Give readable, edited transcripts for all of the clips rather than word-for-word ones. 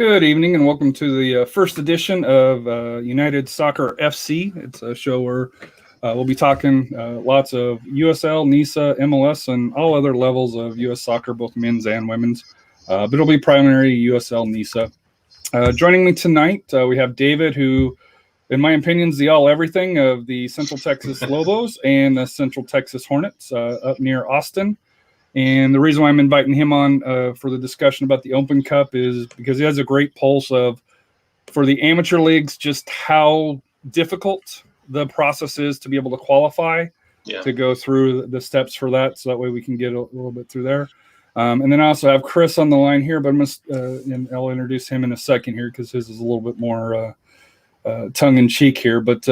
Good evening and welcome to the first edition of United Soccer FC. It's a show where we'll be talking lots of USL, NISA, MLS, and all other levels of US soccer, both men's and women's. But it'll be primarily USL, NISA. Joining me tonight, we have David, who, in my opinion, is the all-everything of the Central Texas Lobos and the Central Texas Hornets up near Austin. And the reason why I'm inviting him on for the discussion about the Open Cup is because he has a great pulse of, for the amateur leagues, just how difficult the process is to be able to qualify, to go through the steps for that. So that way we can get a little bit through there. And then I also have Chris on the line here, but and I'll introduce him in a second here because his is a little bit more tongue-in-cheek here. But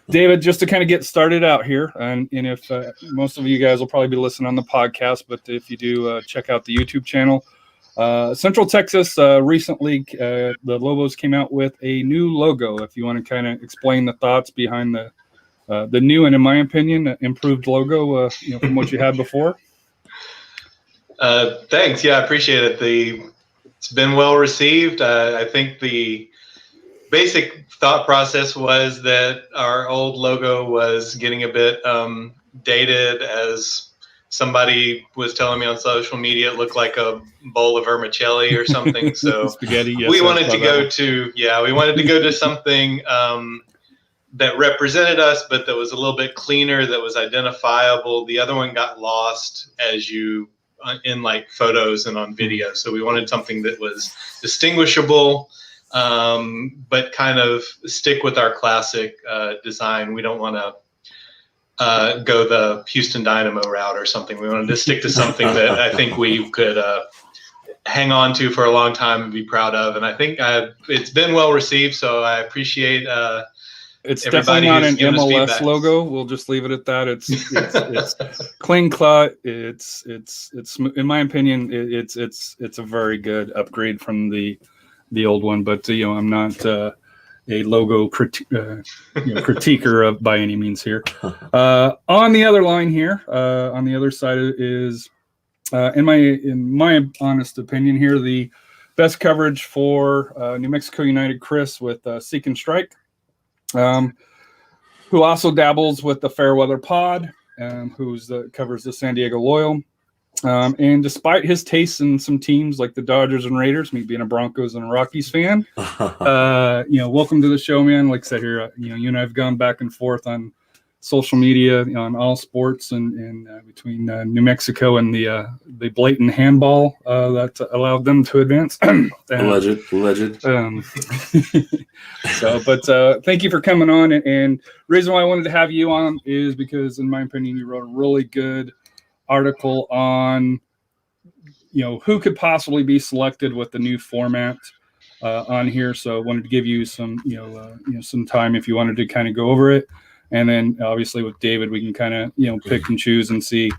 David, just to kind of get started out here, and if most of you guys will probably be listening on the podcast, but if you do, check out the YouTube channel. Central Texas recently, the Lobos came out with a new logo. If you want to kind of explain the thoughts behind the new and, in my opinion, improved logo from what you had before. Thanks. Yeah, I appreciate it. It's been well received. I think the basic thought process was that our old logo was getting a bit dated. As somebody was telling me on social media, it looked like a bowl of vermicelli or something. So spaghetti. Yes, we wanted to go to something that represented us, but that was a little bit cleaner, that was identifiable. The other one got lost in like photos and on video. So we wanted something that was distinguishable, but kind of stick with our classic design. We don't want to go the Houston Dynamo route or something. We wanted to stick to something that I think we could hang on to for a long time and be proud of. And I think it's been well received, so I appreciate it's definitely not an MLS logo. We'll just leave it at that. It's clean cut. It's in my opinion, it's a very good upgrade from the old one. But I'm not a logo critiquer of by any means here. On the other line here, on the other side is, in my honest opinion here, the best coverage for New Mexico United, Chris with Seek and Strike. Who also dabbles with the Fairweather Pod, covers the San Diego Loyal. And despite his tastes in some teams like the Dodgers and Raiders, me being a Broncos and a Rockies fan, welcome to the show, man. Like I said here, you and I have gone back and forth on social media on all sports and between New Mexico and the blatant handball that allowed them to advance. Alleged. But thank you for coming on. And reason why I wanted to have you on is because, in my opinion, you wrote a really good article on, who could possibly be selected with the new format on here. So I wanted to give you some, some time if you wanted to kind of go over it. And then obviously with David, we can kind of, pick and choose and see,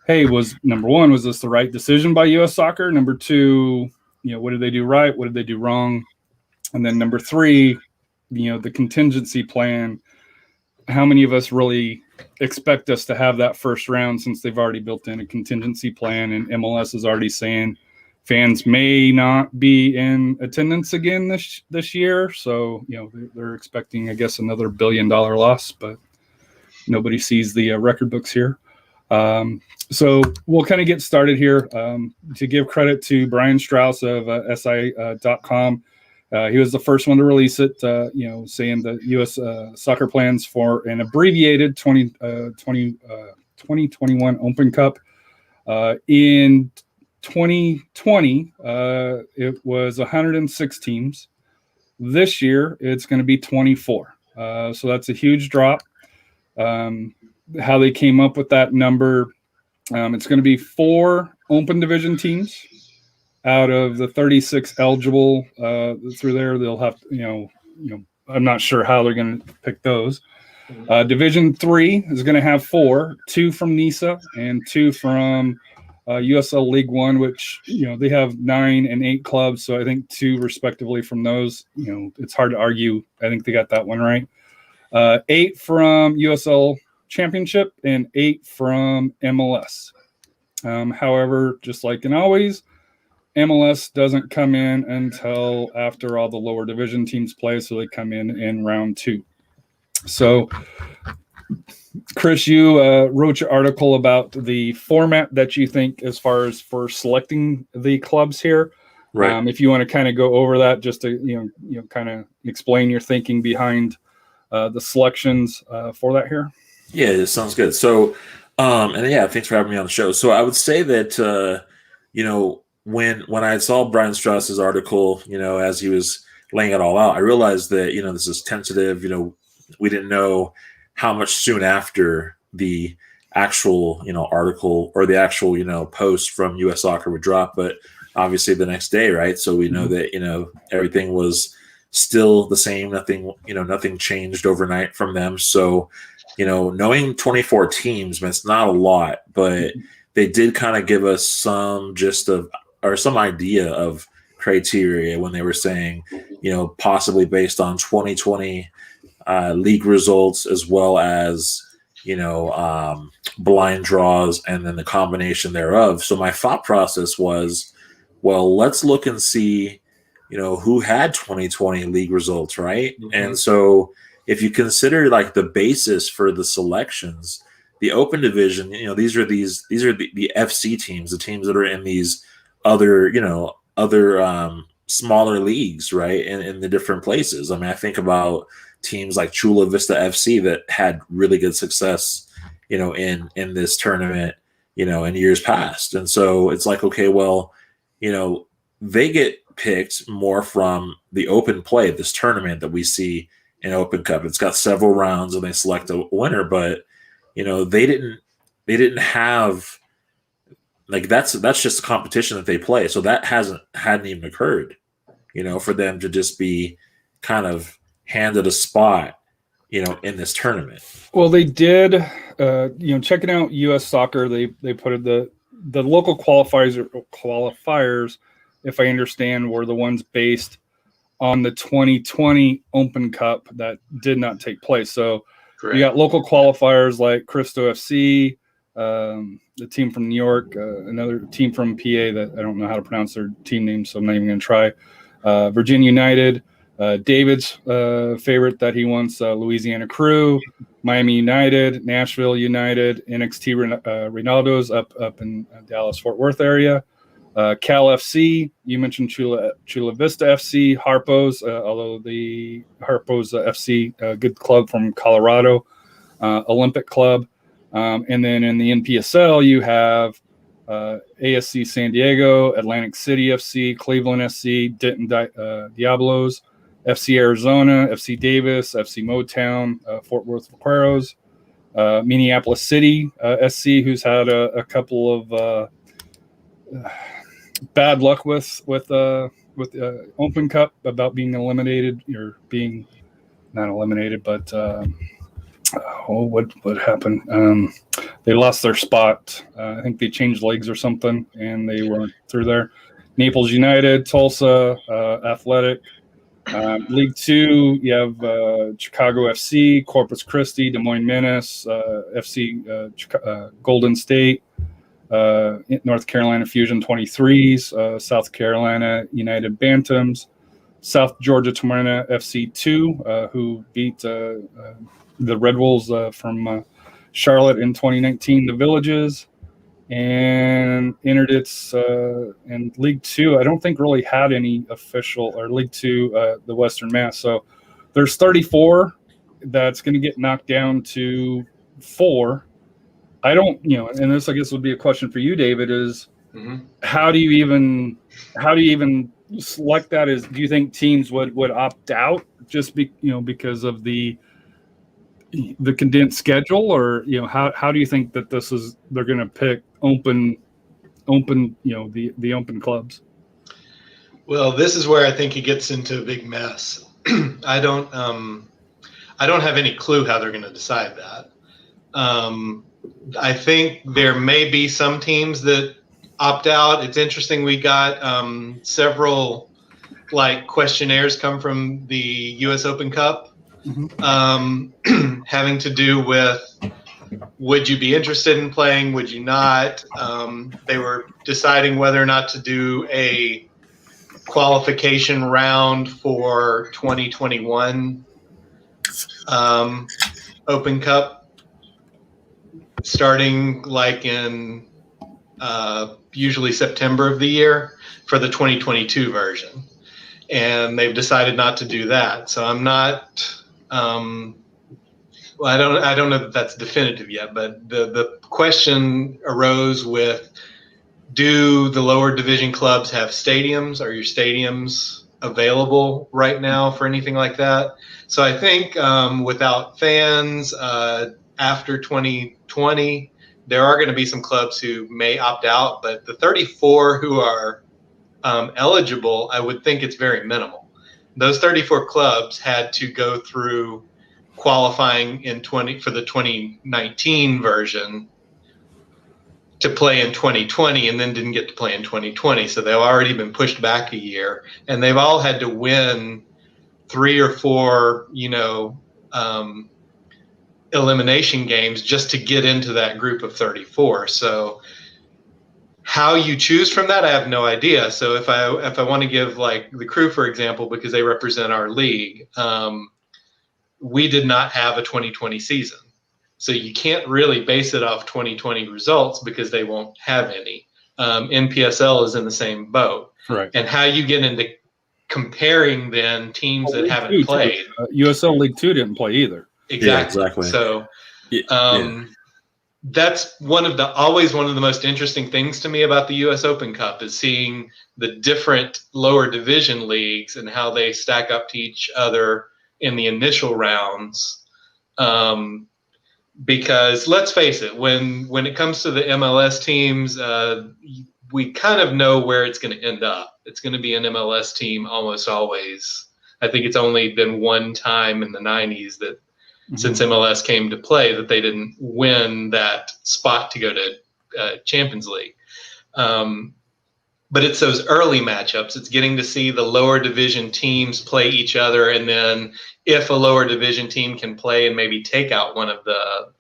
hey, number one, was this the right decision by U.S. Soccer? Number two, what did they do right? What did they do wrong? And then number three, the contingency plan. How many of us really expect us to have that first round, since they've already built in a contingency plan and MLS is already saying fans may not be in attendance again this year. So, they're expecting, I guess, another $1 billion loss, but nobody sees the record books here. So we'll kind of get started here. To give credit to Brian Strauss of SI.com. He was the first one to release it, saying the U.S. soccer plans for an abbreviated 2021 Open Cup. In 2020, it was 106 teams. This year, it's going to be 24. So that's a huge drop. How they came up with that number, it's going to be 4 open division teams out of the 36 eligible through there. They'll have, I'm not sure how they're going to pick those. Division 3 is going to have 4, 2 from NISA and 2 from USL League One, which, they have 9 and 8 clubs. So I think 2 respectively from those, it's hard to argue. I think they got that one right. 8 from USL Championship and 8 from MLS. However, just like in always, MLS doesn't come in until after all the lower division teams play, so they come in round 2. So, Chris, you wrote your article about the format that you think as far as for selecting the clubs here. Right. If you want to kind of go over that, just to kind of explain your thinking behind the selections for that here. Yeah, it sounds good. So, and yeah, thanks for having me on the show. So I would say that when I saw Brian Strauss's article, as he was laying it all out, I realized that this is tentative. We didn't know how much soon after the actual article or the actual post from U.S. Soccer would drop, but obviously the next day, right? So we know that everything was still the same. Nothing changed overnight from them. So knowing 24 teams, man, it's not a lot, but they did kind of give us some some idea of criteria when they were saying, possibly based on 2020 league results as well as, blind draws and then the combination thereof. So my thought process was, well, let's look and see, who had 2020 league results, right? Mm-hmm. And so if you consider like the basis for the selections, the open division, these are the FC teams, the teams that are in these other smaller leagues, right? In the different places. I mean, I think about teams like Chula Vista FC that had really good success, in this tournament, in years past. And so it's like, okay, well, they get picked more from the open play, this tournament that we see in Open Cup. It's got several rounds and they select a winner, but they didn't have like that's just a competition that they play. So that hadn't even occurred, for them to just be kind of handed a spot, in this tournament. Well, they did, checking out U.S. Soccer, they put it the local qualifiers, if I understand, were the ones based on the 2020 Open Cup that did not take place. So correct. You got local qualifiers like Cristo FC, the team from New York, another team from PA that I don't know how to pronounce their team name, so I'm not even going to try. Virginia United, David's favorite that he wants, Louisiana Crew, Miami United, Nashville United, NXT Ronaldo's up in Dallas-Fort Worth area. Cal FC, you mentioned Chula Vista FC, Harpo's, although the Harpo's FC, good club from Colorado, Olympic Club. And then in the NPSL, you have ASC San Diego, Atlantic City FC, Cleveland SC, Denton Diablos, FC Arizona, FC Davis, FC Motown, Fort Worth Vaqueros, Minneapolis City SC, who's had a couple of bad luck with Open Cup about being eliminated or being not eliminated, but what happened? They lost their spot. I think they changed leagues or something, and they weren't through there. Naples United, Tulsa Athletic. League Two, you have Chicago FC, Corpus Christi, Des Moines Menace, FC Golden State, North Carolina Fusion 23s, South Carolina United Bantams, South Georgia Tomorrowna FC 2, who beat the Red Wolves from Charlotte in 2019, the Villages, and entered its in League Two. I don't think really had any official, or League Two, the Western Mass. So there's 34 that's going to get knocked down to 4. I don't, and this I guess would be a question for you, David, is how do you even select that? Do you think teams would opt out just because of the condensed schedule, or how do you think that they're going to pick open the open clubs? Well, this is where I think it gets into a big mess. I don't have any clue how they're going to decide that. I think there may be some teams that opt out. It's interesting. We got several questionnaires come from the U.S. Open Cup, having to do with would you be interested in playing? Would you not? They were deciding whether or not to do a qualification round for 2021 Open Cup, starting like in usually September of the year for the 2022 version. And they've decided not to do that. So I'm not. Well, I don't know that that's definitive yet, but the question arose with: do the lower division clubs have stadiums? Are your stadiums available right now for anything like that? So I think without fans after 2020, there are going to be some clubs who may opt out, but the 34 who are eligible, I would think it's very minimal. Those 34 clubs had to go through qualifying for the 2019 version to play in 2020, and then didn't get to play in 2020. So they've already been pushed back a year, and they've all had to win 3 or 4, elimination games just to get into that group of 34. So how you choose from that, I have no idea. So if I want to give like the Crew, for example, because they represent our league, we did not have a 2020 season. So you can't really base it off 2020 results because they won't have any. NPSL is in the same boat. Right. And how you get into comparing then teams that haven't played. USL League 2 didn't play either. Exactly. Yeah, exactly. So that's always one of the most interesting things to me about the US Open Cup is seeing the different lower division leagues and how they stack up to each other in the initial rounds. Because let's face it, when it comes to the MLS teams, we kind of know where it's going to end up. It's going to be an MLS team almost always. I think it's only been one time in the 90s that since MLS came to play that they didn't win that spot to go to Champions League. But it's those early matchups. It's getting to see the lower division teams play each other, and then if a lower division team can play and maybe take out one of the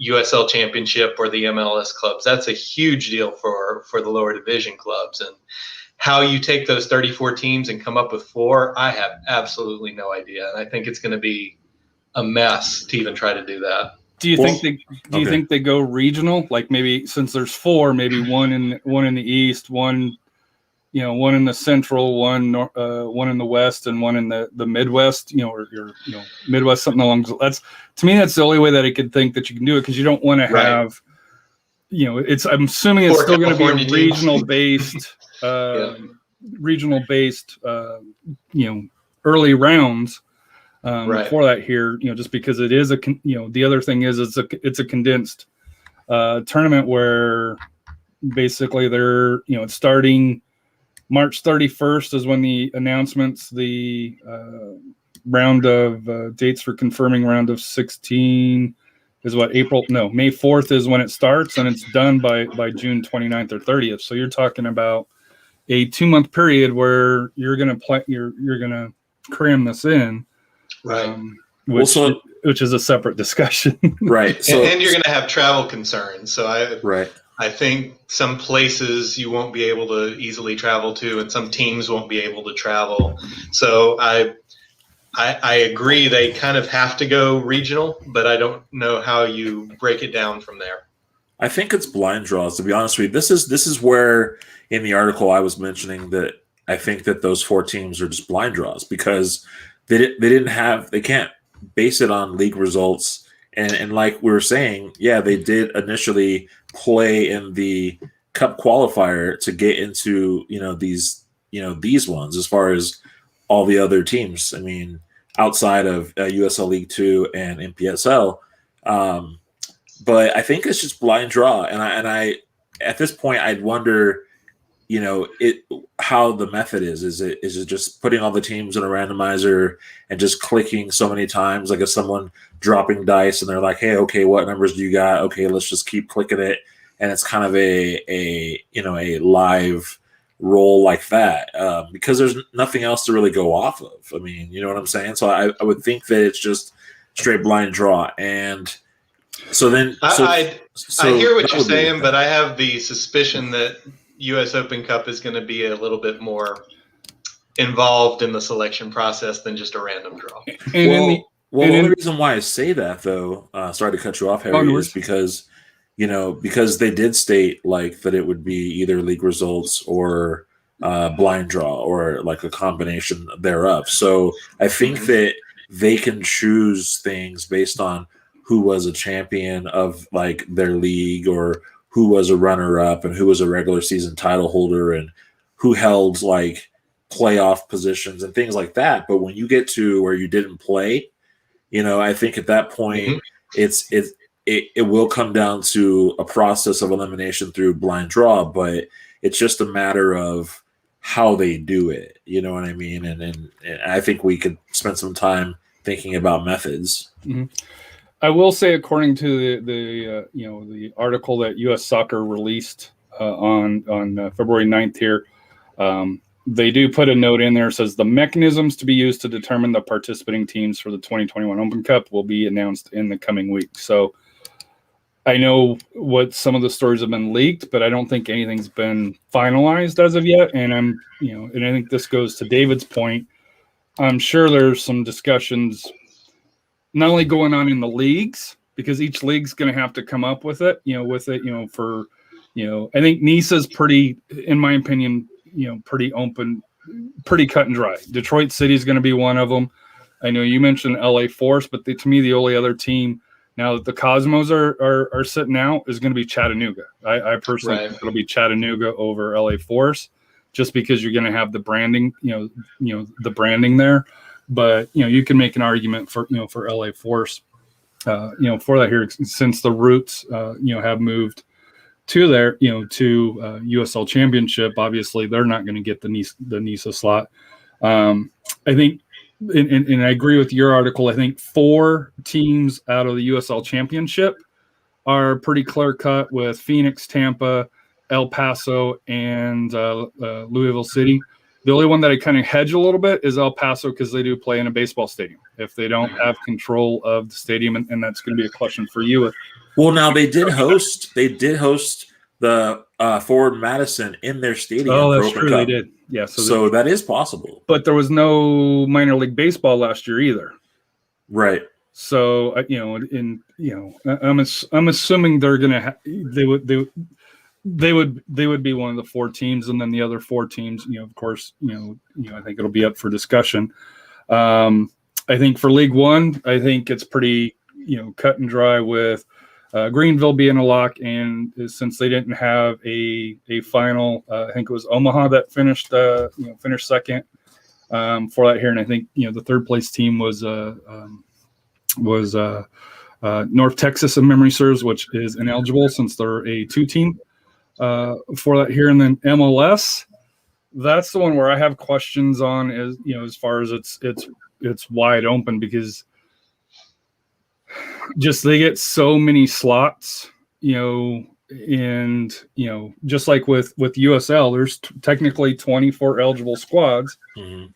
USL Championship or the MLS clubs, that's a huge deal for the lower division clubs. And how you take those 34 teams and come up with 4, I have absolutely no idea. And I think it's going to be a mess to even try to do that. Do you think they go regional? Like maybe since there's 4, maybe one in the east, one in the central, one in the west, and one in the Midwest. Or Midwest, something along that's. To me, that's the only way that I could think that you can do it, because you don't want to have. I'm assuming it's still going to be a regional based, early rounds. For that here, just because it is the other thing is it's a condensed tournament where basically they're it's starting March 31st is when the announcements, the round of dates for confirming round of 16 is May 4th is when it starts, and it's done by June 29th or 30th. So you're talking about a 2-month period where you're going to cram this in. Right. Which is a separate discussion. Right. So, and you're going to have travel concerns. So I think some places you won't be able to easily travel to, and some teams won't be able to travel. So I agree they kind of have to go regional, but I don't know how you break it down from there. I think it's blind draws, to be honest with you. This is where in the article I was mentioning that I think that those 4 teams are just blind draws, because they can't base it on league results. And like we were saying, they did initially play in the cup qualifier to get into, these ones, as far as all the other teams. I mean, outside of USL League 2 and NPSL. But I think it's just blind draw. And I at this point, I'd wonder, how the method is. Is it just putting all the teams in a randomizer and just clicking so many times, like if someone dropping dice and they're like, hey, okay, what numbers do you got? Okay, let's just keep clicking it. And it's kind of a live roll like that, because there's nothing else to really go off of. I mean, you know what I'm saying? So I would think that it's just straight blind draw. And So then, I hear what you're saying, but I I have the suspicion that U.S. Open Cup is going to be a little bit more involved in the selection process than just a random draw. And the only reason why I say that, though, sorry to cut you off, Harry, is because because they did state like that it would be either league results or blind draw or like a combination thereof. So I think that they can choose things based on who was a champion of like their league or who was a runner-up and who was a regular season title holder and who held like playoff positions and things like that. But when you get to where you didn't play, I think at that point it will come down to a process of elimination through blind draw, but it's just a matter of how they do it. You know what I mean? And I think we could spend some time thinking about methods. Mm-hmm. I will say, according to the article that U.S. Soccer released on February 9th here, they do put a note in there that says the mechanisms to be used to determine the participating teams for the 2021 Open Cup will be announced in the coming week. So I know what some of the stories have been leaked, but I don't think anything's been finalized as of yet. And and I think this goes to David's point. I'm sure there's some discussions not only going on in the leagues, because each league's going to have to come up with it, for, I think NISA's pretty, in my opinion, pretty open, pretty cut and dry. Detroit City is going to be one of them. I know you mentioned LA Force, but to me, the only other team now that the Cosmos are sitting out is going to be Chattanooga. I personally think it'll be Chattanooga over LA Force, just because you're going to have the branding, the branding there. But you can make an argument for LA Force, for that here, since the Roots have moved to their to USL Championship. Obviously, they're not going to get the NISA slot. I think. And I agree with your article. I think 4 teams out of the USL Championship are pretty clear cut, with Phoenix, Tampa, El Paso, and Louisville City. The only one that I kind of hedge a little bit is El Paso, because they do play in a baseball stadium. If they don't have control of the stadium, and that's going to be a question for you. Well, now they did host the Forward Madison in their stadium. Oh, that's true. They did. Yeah. So that is possible. But there was no minor league baseball last year either. Right. So I'm assuming they're gonna they would be one of the 4 teams, and then the other 4 teams, of course, I think it'll be up for discussion. I think for League One, I think it's pretty cut and dry with Greenville being a lock, and since they didn't have a final, I think it was Omaha that finished second for that here, and I think the third place team was North Texas, if memory serves, which is ineligible since they're a 2 team for that here, and then MLS. That's the one where I have questions on, as far as it's wide open, because just they get so many slots, and just like with USL, there's technically 24 eligible squads,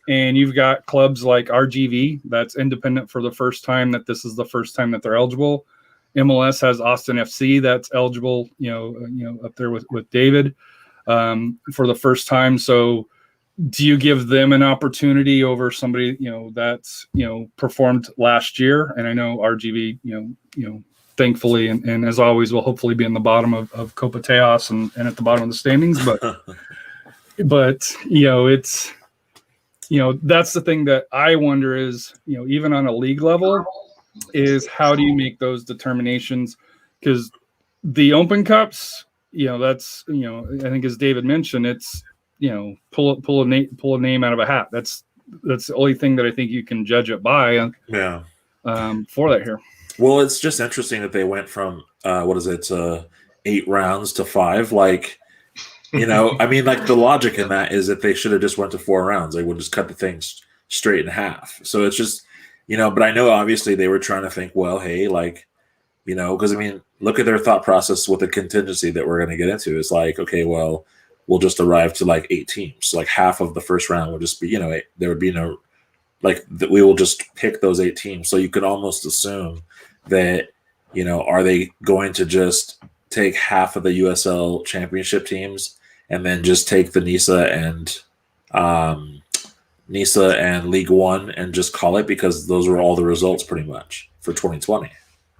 and you've got clubs like RGV that's independent for the first time, that this is the first time that they're eligible. MLS has Austin FC that's eligible, up there with David for the first time. So do you give them an opportunity over somebody, that's, performed last year? And I know RGV, thankfully, and as always, will hopefully be in the bottom of Copa Teos and at the bottom of the standings. But, it's, that's the thing that I wonder is, even on a league level, is how do you make those determinations? Because the Open Cups, that's, I think as David mentioned, it's, pull a name out of a hat. That's the only thing that I think you can judge it by. Yeah. For that here. Well, it's just interesting that they went from 8 rounds to 5. Like, I mean, like the logic in that is that they should have just went to 4 rounds. They would just cut the things straight in half. So it's just, but I know obviously they were trying to think, well, hey, like, because I mean, look at their thought process with the contingency that we're going to get into. It's like, okay, well, we'll just arrive to like 8 teams. Like half of the first round would just be, there would be no, like, that we will just pick those 8 teams. So you could almost assume that are they going to just take half of the USL championship teams and then just take the NISA and League One and just call it, because those were all the results pretty much for 2020?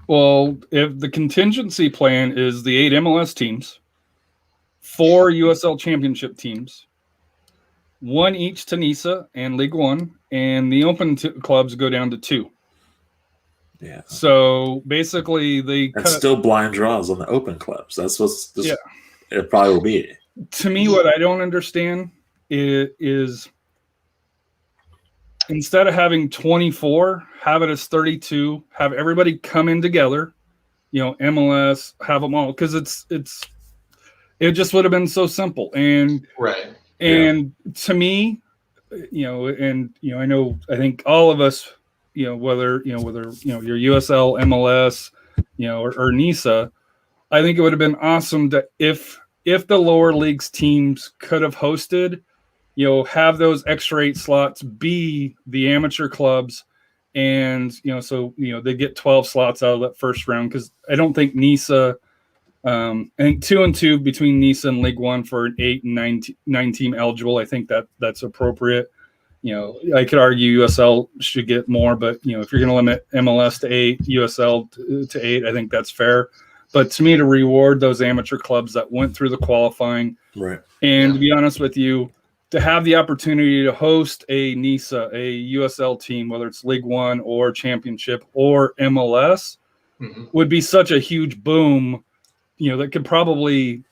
Well, if the contingency plan is the 8 MLS teams, 4 USL championship teams, 1 each to NISA and League One, and the open clubs go down to 2. Yeah. So basically, That's still blind draws on the open clubs. That's what's it probably will be. To me, what I don't understand is instead of having 24, have it as 32. Have everybody come in together. MLS, have them all, because it just would have been so simple. And Right. And to me, I think all of us, whether your USL, MLS, or NISA, I think it would have been awesome to if the lower leagues teams could have hosted, have those extra 8 slots be the amateur clubs, and they get 12 slots out of that first round, because I don't think NISA. I think 2 and 2 between NISA and League One for an 8 and 9 team eligible. I think that's appropriate. I could argue USL should get more, but if you're going to limit MLS to 8, USL to 8, I think that's fair. But to me, to reward those amateur clubs that went through the qualifying, right, and to be honest with you, to have the opportunity to host a NISA, a USL team, whether it's League One or Championship or MLS, would be such a huge boom. That could probably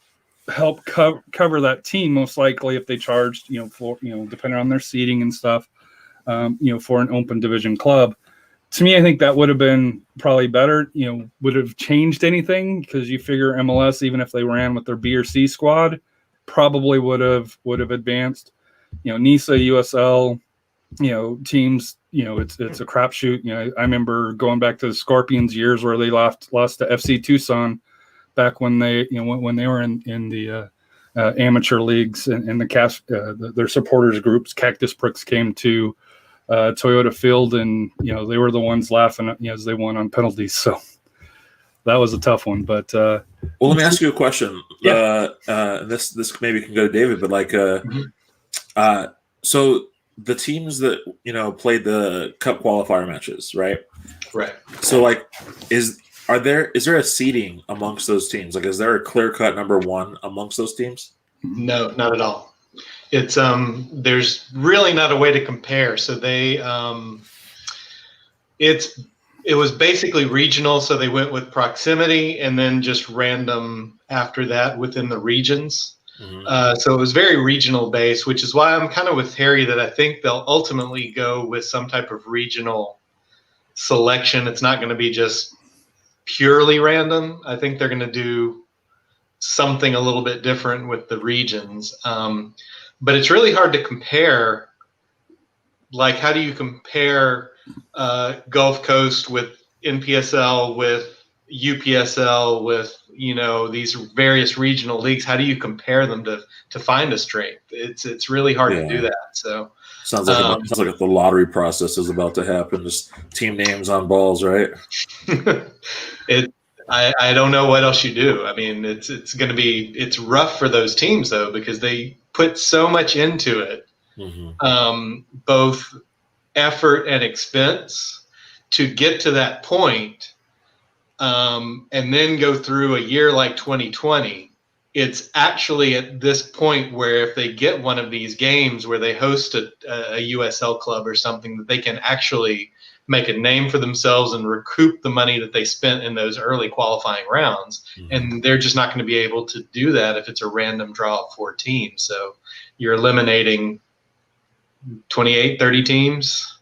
help cover that team, most likely, if they charged, for depending on their seating and stuff, for an open division club. To me, I think that would have been probably better. Would have changed anything, because you figure MLS, even if they ran with their B or C squad, probably would have advanced. NISA, USL, teams, it's a crapshoot. I remember going back to the Scorpions years where they lost to FC Tucson back when they when they were in the amateur leagues, and their supporters groups, Cactus Pricks, came to Toyota Field, and they were the ones laughing as they won on penalties. So that was a tough one. But well, let me ask you a question. Yeah. This maybe can go to David, but so the teams that played the cup qualifier matches, right? Right. So is there a seeding amongst those teams? Is there a clear-cut number one amongst those teams? No, not at all. It's there's really not a way to compare. So they it was basically regional, so they went with proximity and then just random after that within the regions. So it was very regional based, which is why I'm kind of with Harry that I think they'll ultimately go with some type of regional selection. It's not going to be just purely random. I think they're going to do something a little bit different with the regions. But it's really hard to compare. How do you compare Gulf Coast with NPSL, with UPSL, with these various regional leagues? How do you compare them to find a strength? It's really hard to do that. So sounds like the lottery process is about to happen. Just team names on balls, right? I don't know what else you do. I mean, it's rough for those teams though, because they put so much into it, both effort and expense to get to that point, and then go through a year like 2020. It's actually at this point where if they get one of these games where they host a USL club or something, that they can actually make a name for themselves and recoup the money that they spent in those early qualifying rounds. And they're just not going to be able to do that if it's a random draw of 4 teams. So you're eliminating 28, 30 teams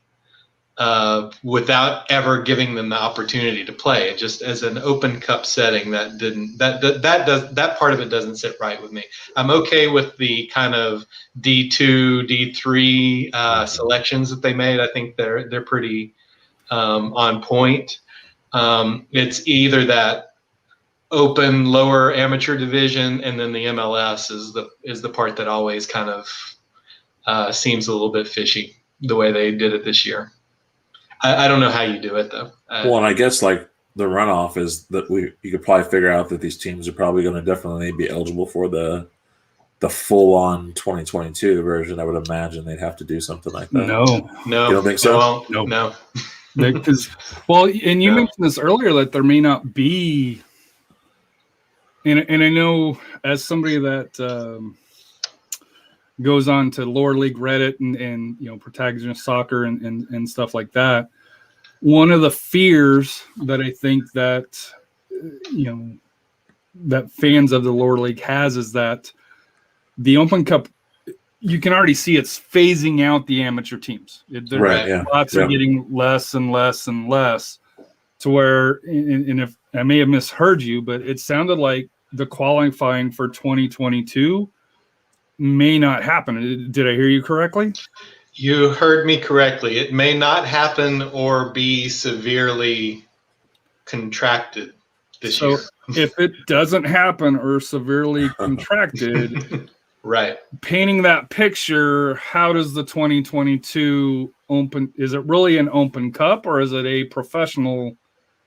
without ever giving them the opportunity to play. Just as an open cup setting, that part of it doesn't sit right with me. I'm okay with the kind of D2, D3 selections that they made. I think they're pretty on point. It's either that open lower amateur division, and then the MLS is the part that always kind of seems a little bit fishy the way they did it this year. I don't know how you do it though. Well, and I guess runoff is that you could probably figure out that these teams are probably going to definitely be eligible for the full on 2022 version. I would imagine they'd have to do something like that. No, You don't think so? No. Because, well, and you mentioned this earlier that there may not be, and I know as somebody that goes on to lower league Reddit and protagonist soccer and stuff like that, one of the fears that I think that that fans of the lower league has is that the Open Cup, you can already see it's phasing out the amateur teams. Lots are getting less and less and less, to where, and if I may have misheard you, but it sounded like the qualifying for 2022 may not happen. Did I hear you correctly? You heard me correctly. It may not happen or be severely contracted this year. If it doesn't happen or severely contracted, right. Painting that picture, how does the 2022 Open, is it really an Open Cup or is it a professional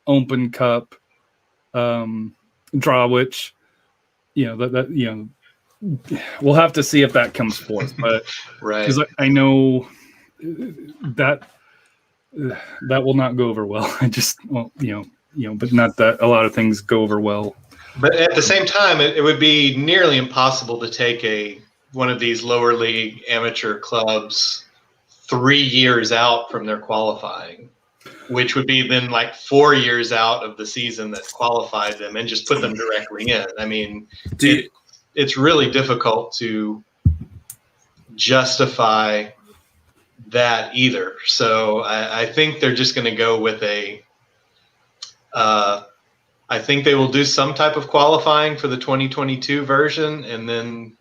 Open Cup draw, which, we'll have to see if that comes forth, but right. Because I know that will not go over well. I just, but not that a lot of things go over well. But at the same time, it would be nearly impossible to take one of these lower league amateur clubs 3 years out from their qualifying, which would be then like 4 years out of the season that qualified them, and just put them directly in. I mean, it's really difficult to justify that either. So I think they're just going to go with I think they will do some type of qualifying for the 2022 version and then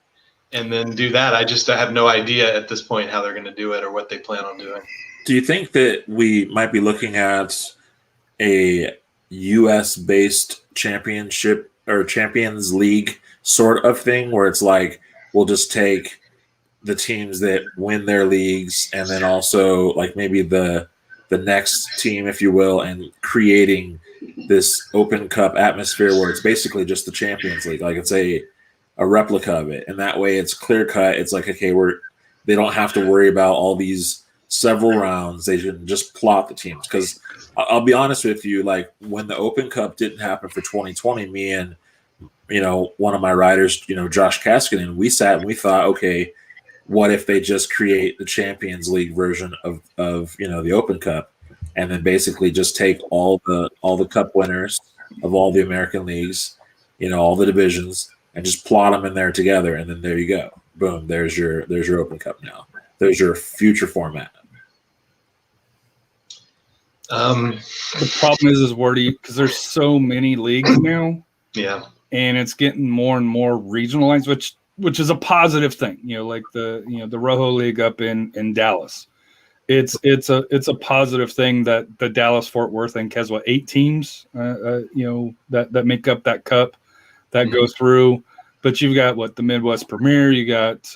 do that. I have no idea at this point how they're going to do it or what they plan on doing. Do you think that we might be looking at a US-based championship or Champions League sort of thing where it's like we'll just take the teams that win their leagues and then also like maybe the next team, if you will, and creating this Open Cup atmosphere where it's basically just the Champions League, like it's a replica of it, and that way it's clear cut. It's like, okay, they don't have to worry about all these several rounds. They can just plot the teams. Because I'll be honest with you, like when the Open Cup didn't happen for 2020, me and one of my riders, Josh Kaskinen, we sat and we thought, okay, what if they just create the Champions League version of the Open Cup, and then basically just take all the cup winners of all the American leagues, all the divisions, and just plot them in there together, and then there you go, boom, there's your Open Cup now. There's your future format. The problem is where do you, because there's so many leagues now, and it's getting more and more regionalized, which is a positive thing. Like the Rojo League up in Dallas. It's a positive thing that the Dallas Fort Worth Inc. has 8 teams, that make up that cup that go through. But you've got the Midwest Premier, you got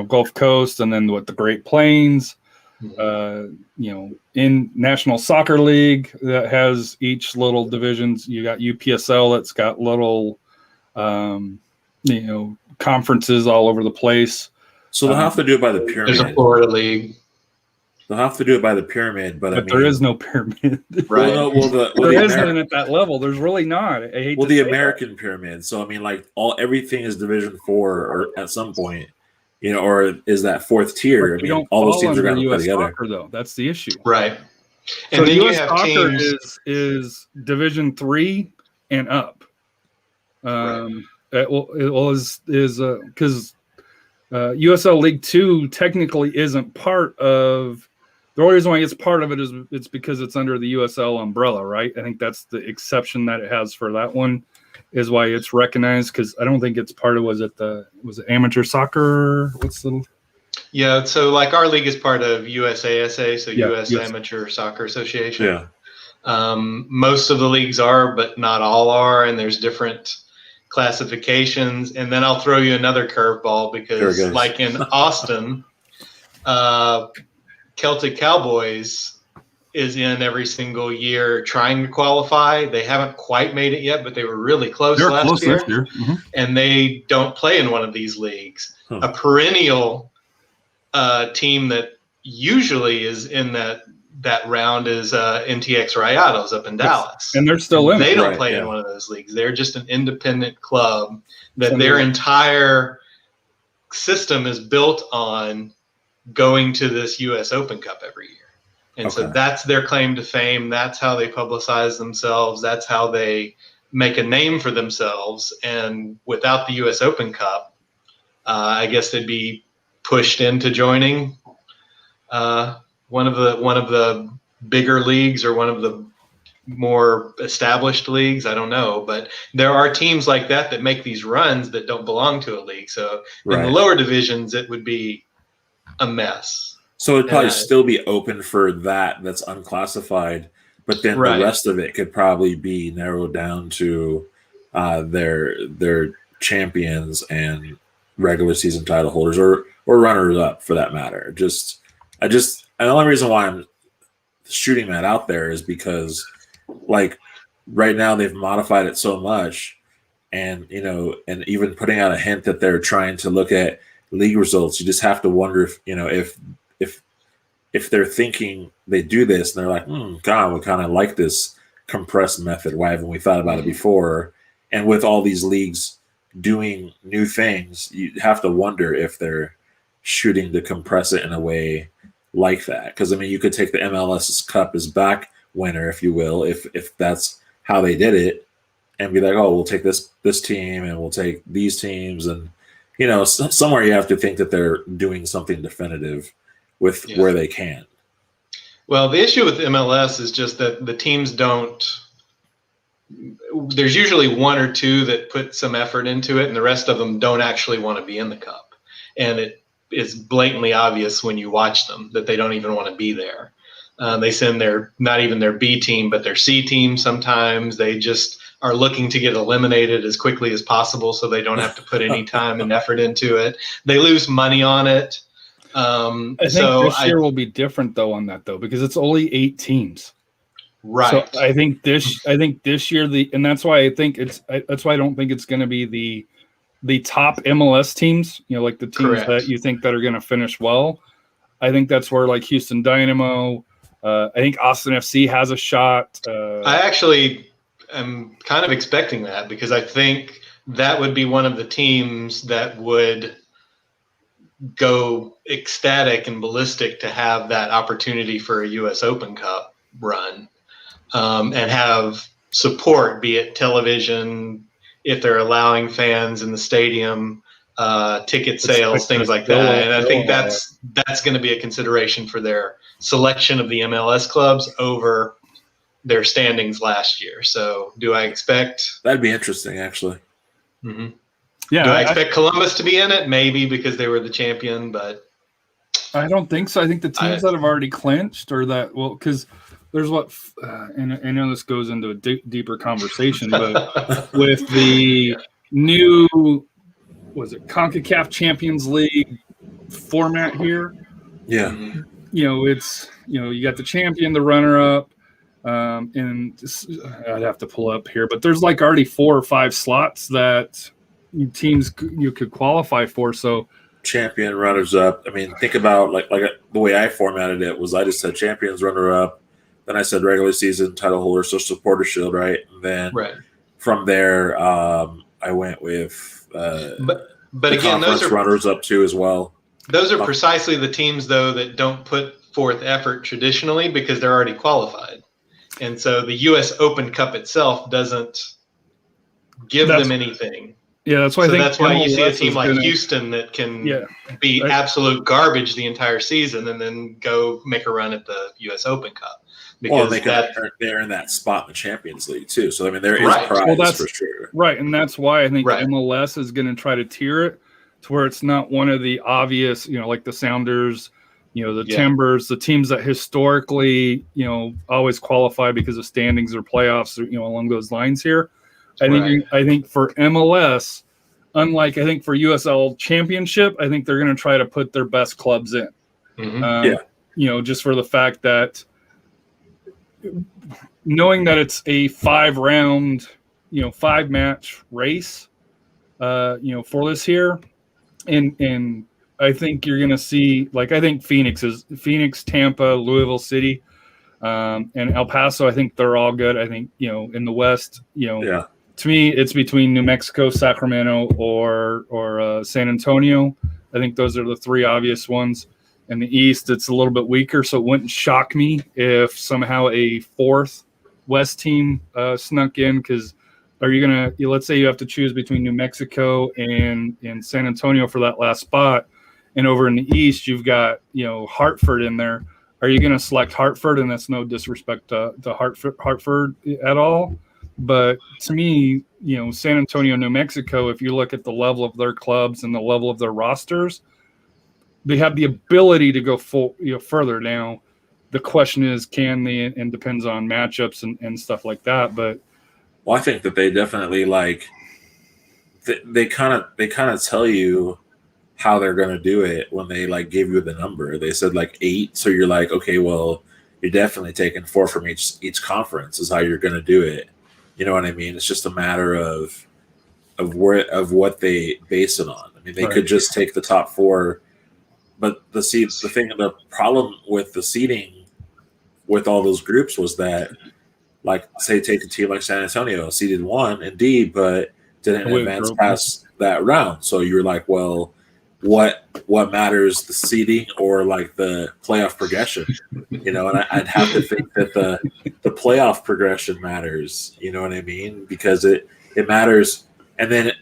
Gulf Coast, and then the Great Plains. In National Soccer League that has each little divisions. You got UPSL that's got little conferences all over the place. So they'll have to do it by the pyramid. There's a Florida League. They'll have to do it by the pyramid, but there is no pyramid. Right. There isn't at that level. There's really not. I hate the American pyramid. So I mean, like everything is Division 4 or at some point, or is that 4th tier? I mean, all those teams are going to play together. Soccer, though, that's the issue. Right. And so then US Soccer is Division 3 and up. Because USL League 2 technically isn't part of. The only reason why it's part of it is it's because it's under the USL umbrella, right? I think that's the exception that it has for that one, is why it's recognized. Because I don't think it's part of. Was it amateur soccer? What's the? Yeah, so like our league is part of USASA, so US Amateur Soccer Association. Yeah. Most of the leagues are, but not all are, and there's different classifications. And then I'll throw you another curveball because, like in Austin, Celtic Cowboys is in every single year trying to qualify. They haven't quite made it yet, but they were really close last year. Mm-hmm. And they don't play in one of these leagues. Huh. A perennial team that usually is in that round is NTX Rayados up in Dallas. And they're still in it. They don't Right, play yeah. in one of those leagues. They're just an independent club that So their they're- entire system is built on going to this U.S. Open Cup every year. And so Okay. that's their claim to fame. That's how they publicize themselves. That's how they make a name for themselves. And without the U.S. Open Cup, I guess they'd be pushed into joining one of the bigger leagues or one of the more established leagues. I don't know, but there are teams like that make these runs that don't belong to a league. So in the Right. lower divisions, it would be a mess. So it'd probably And still be open for that's unclassified, but then Right. the rest of it could probably be narrowed down to their champions and regular season title holders or runners up for that matter. And the only reason why I'm shooting that out there is because like right now they've modified it so much, and and even putting out a hint that they're trying to look at league results, you just have to wonder if they're thinking they do this and they're like, God, we kind of like this compressed method. Why haven't we thought about it before? And with all these leagues doing new things, you have to wonder if they're shooting to compress it in a way like that. Because I mean, you could take the MLS Cup as back winner, if you will, if that's how they did it, and be like, oh, we'll take this team and we'll take these teams, and somewhere you have to think that they're doing something definitive with where they can. Well, the issue with MLS is just that the teams don't. There's usually one or two that put some effort into it, and the rest of them don't actually want to be in the cup. And it is blatantly obvious when you watch them that they don't even want to be there. They send not even their B team, but their C team sometimes. They just are looking to get eliminated as quickly as possible so they don't have to put any time and effort into it. They lose money on it. I think this year will be different though on that though, because it's only 8 teams. Right. So I think this year and that's why I think that's why I don't think it's going to be the top MLS teams, like the teams Correct. that you think that are going to finish well. I think that's where like Houston Dynamo, I think Austin FC has a shot. I actually am kind of expecting that because I think that would be one of the teams that would go ecstatic and ballistic to have that opportunity for a U.S. Open Cup run, and have support, be it television, if they're allowing fans in the stadium, ticket sales, things like that. And I think that's going to be a consideration for their selection of the MLS clubs over their standings last year. So do I expect... That'd be interesting, actually. Mm-hmm. Yeah, do I expect Columbus to be in it? Maybe because they were the champion, but I don't think so. I think the teams that have already clinched or that, well, because there's and I know this goes into a deeper conversation, but with the new, CONCACAF Champions League format here, yeah, it's you got the champion, the runner-up, and I'd have to pull up here, but there's like already 4 or 5 slots that teams you could qualify for. So champion, runners up. I mean, think about like the way I formatted it was I just said champions, runner up, then I said regular season title holder, so supporter shield, right? And then from there, I went with but again, those are runners up too as well. Those are precisely the teams though that don't put forth effort traditionally because they're already qualified, and so the U.S. Open Cup itself doesn't give them anything. Yeah, that's why. So I think that's why you see a team like Houston that can be absolute garbage the entire season and then go make a run at the U.S. Open Cup. Because they're in that spot in the Champions League too. So I mean, there is prize for sure. Right, and that's why I think MLS is going to try to tier it to where it's not one of the obvious, like the Sounders, the Timbers, the teams that historically, always qualify because of standings or playoffs, or, along those lines here. I think for MLS, unlike I think for USL Championship, I think they're going to try to put their best clubs in. Mm-hmm. Just for the fact that knowing that it's a 5-round, 5-match race, for this here, and I think you're going to see, like, I think Phoenix, Tampa, Louisville City, and El Paso. I think they're all good. I think, in the West, to me, it's between New Mexico, Sacramento, or San Antonio. I think those are the 3 obvious ones. In the East, it's a little bit weaker, so it wouldn't shock me if somehow a 4th West team snuck in, because are you going to, let's say you have to choose between New Mexico and San Antonio for that last spot, and over in the East, you've got, Hartford in there. Are you going to select Hartford? And that's no disrespect to Hartford at all. But to me, San Antonio, New Mexico, if you look at the level of their clubs and the level of their rosters, they have the ability to go further. Now, the question is, can they, and depends on matchups and stuff like that. But I think that they definitely they kind of tell you how they're going to do it when they give you the number. They said 8, so you're like, okay, well, you're definitely taking 4 from each conference is how you're going to do it. You know what I mean? It's just a matter of what they base it on. I mean, they could just take the top 4, but the problem with the seeding with all those groups was that, say, take a team like San Antonio, seeded 1 indeed, but didn't advance past that round. So you're like, well, what matters, the seeding or the playoff progression? And I'd have to think that the playoff progression matters. You know what I mean? Because it matters, and then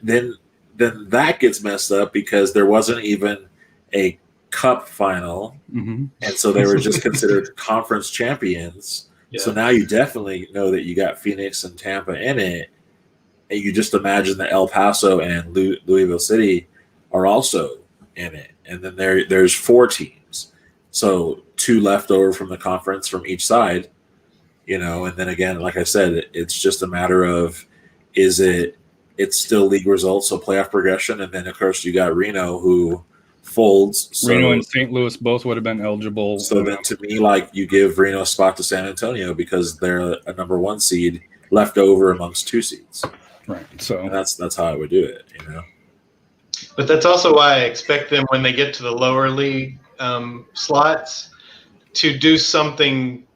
that gets messed up because there wasn't even a cup final, and so they were just considered conference champions. Yeah. So now you definitely know that you got Phoenix and Tampa in it, and you just imagine that El Paso and Louisville City are also in it, and then there's 4 teams, so 2 left over from the conference from each side, and then again, like I said, it's just a matter of it's still league results, so playoff progression, and then of course you got Reno who folds. So, Reno and St. Louis both would have been eligible. So then, to me, you give Reno a spot to San Antonio because they're a number 1 seed left over amongst 2 seeds. Right. So and that's how I would do it. But that's also why I expect them, when they get to the lower league slots, to do something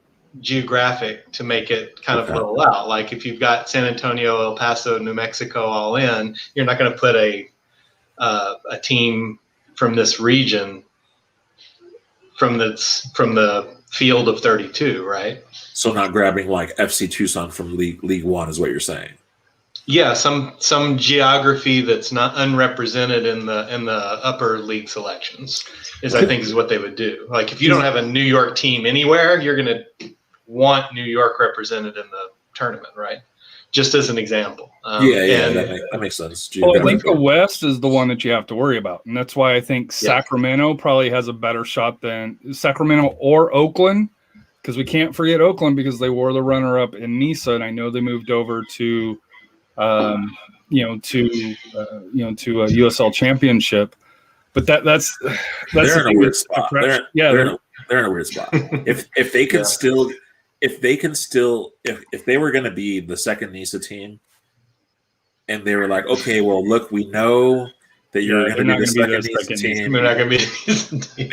geographic to make it kind of level out. Like if you've got San Antonio, El Paso, New Mexico all in, you're not going to put a team from this region from the field of 32, right? So not grabbing FC Tucson from League 1 is what you're saying. Yeah, some geography that's not unrepresented in the upper league selections I think is what they would do. If you don't have a New York team anywhere, you're going to want New York represented in the tournament, right? Just as an example. That makes sense. Well, I think the West is the one that you have to worry about, and that's why I think Sacramento probably has a better shot than Sacramento or Oakland, because we can't forget Oakland because they were the runner-up in NISA, and I know they moved over to a USL championship, but that's they're in a weird spot. They're in a weird spot. If they can still, if they were going to be the second NISA team, and they were like, okay, well, look, we know that you're going to be the second NISA team. They're not going to be the team.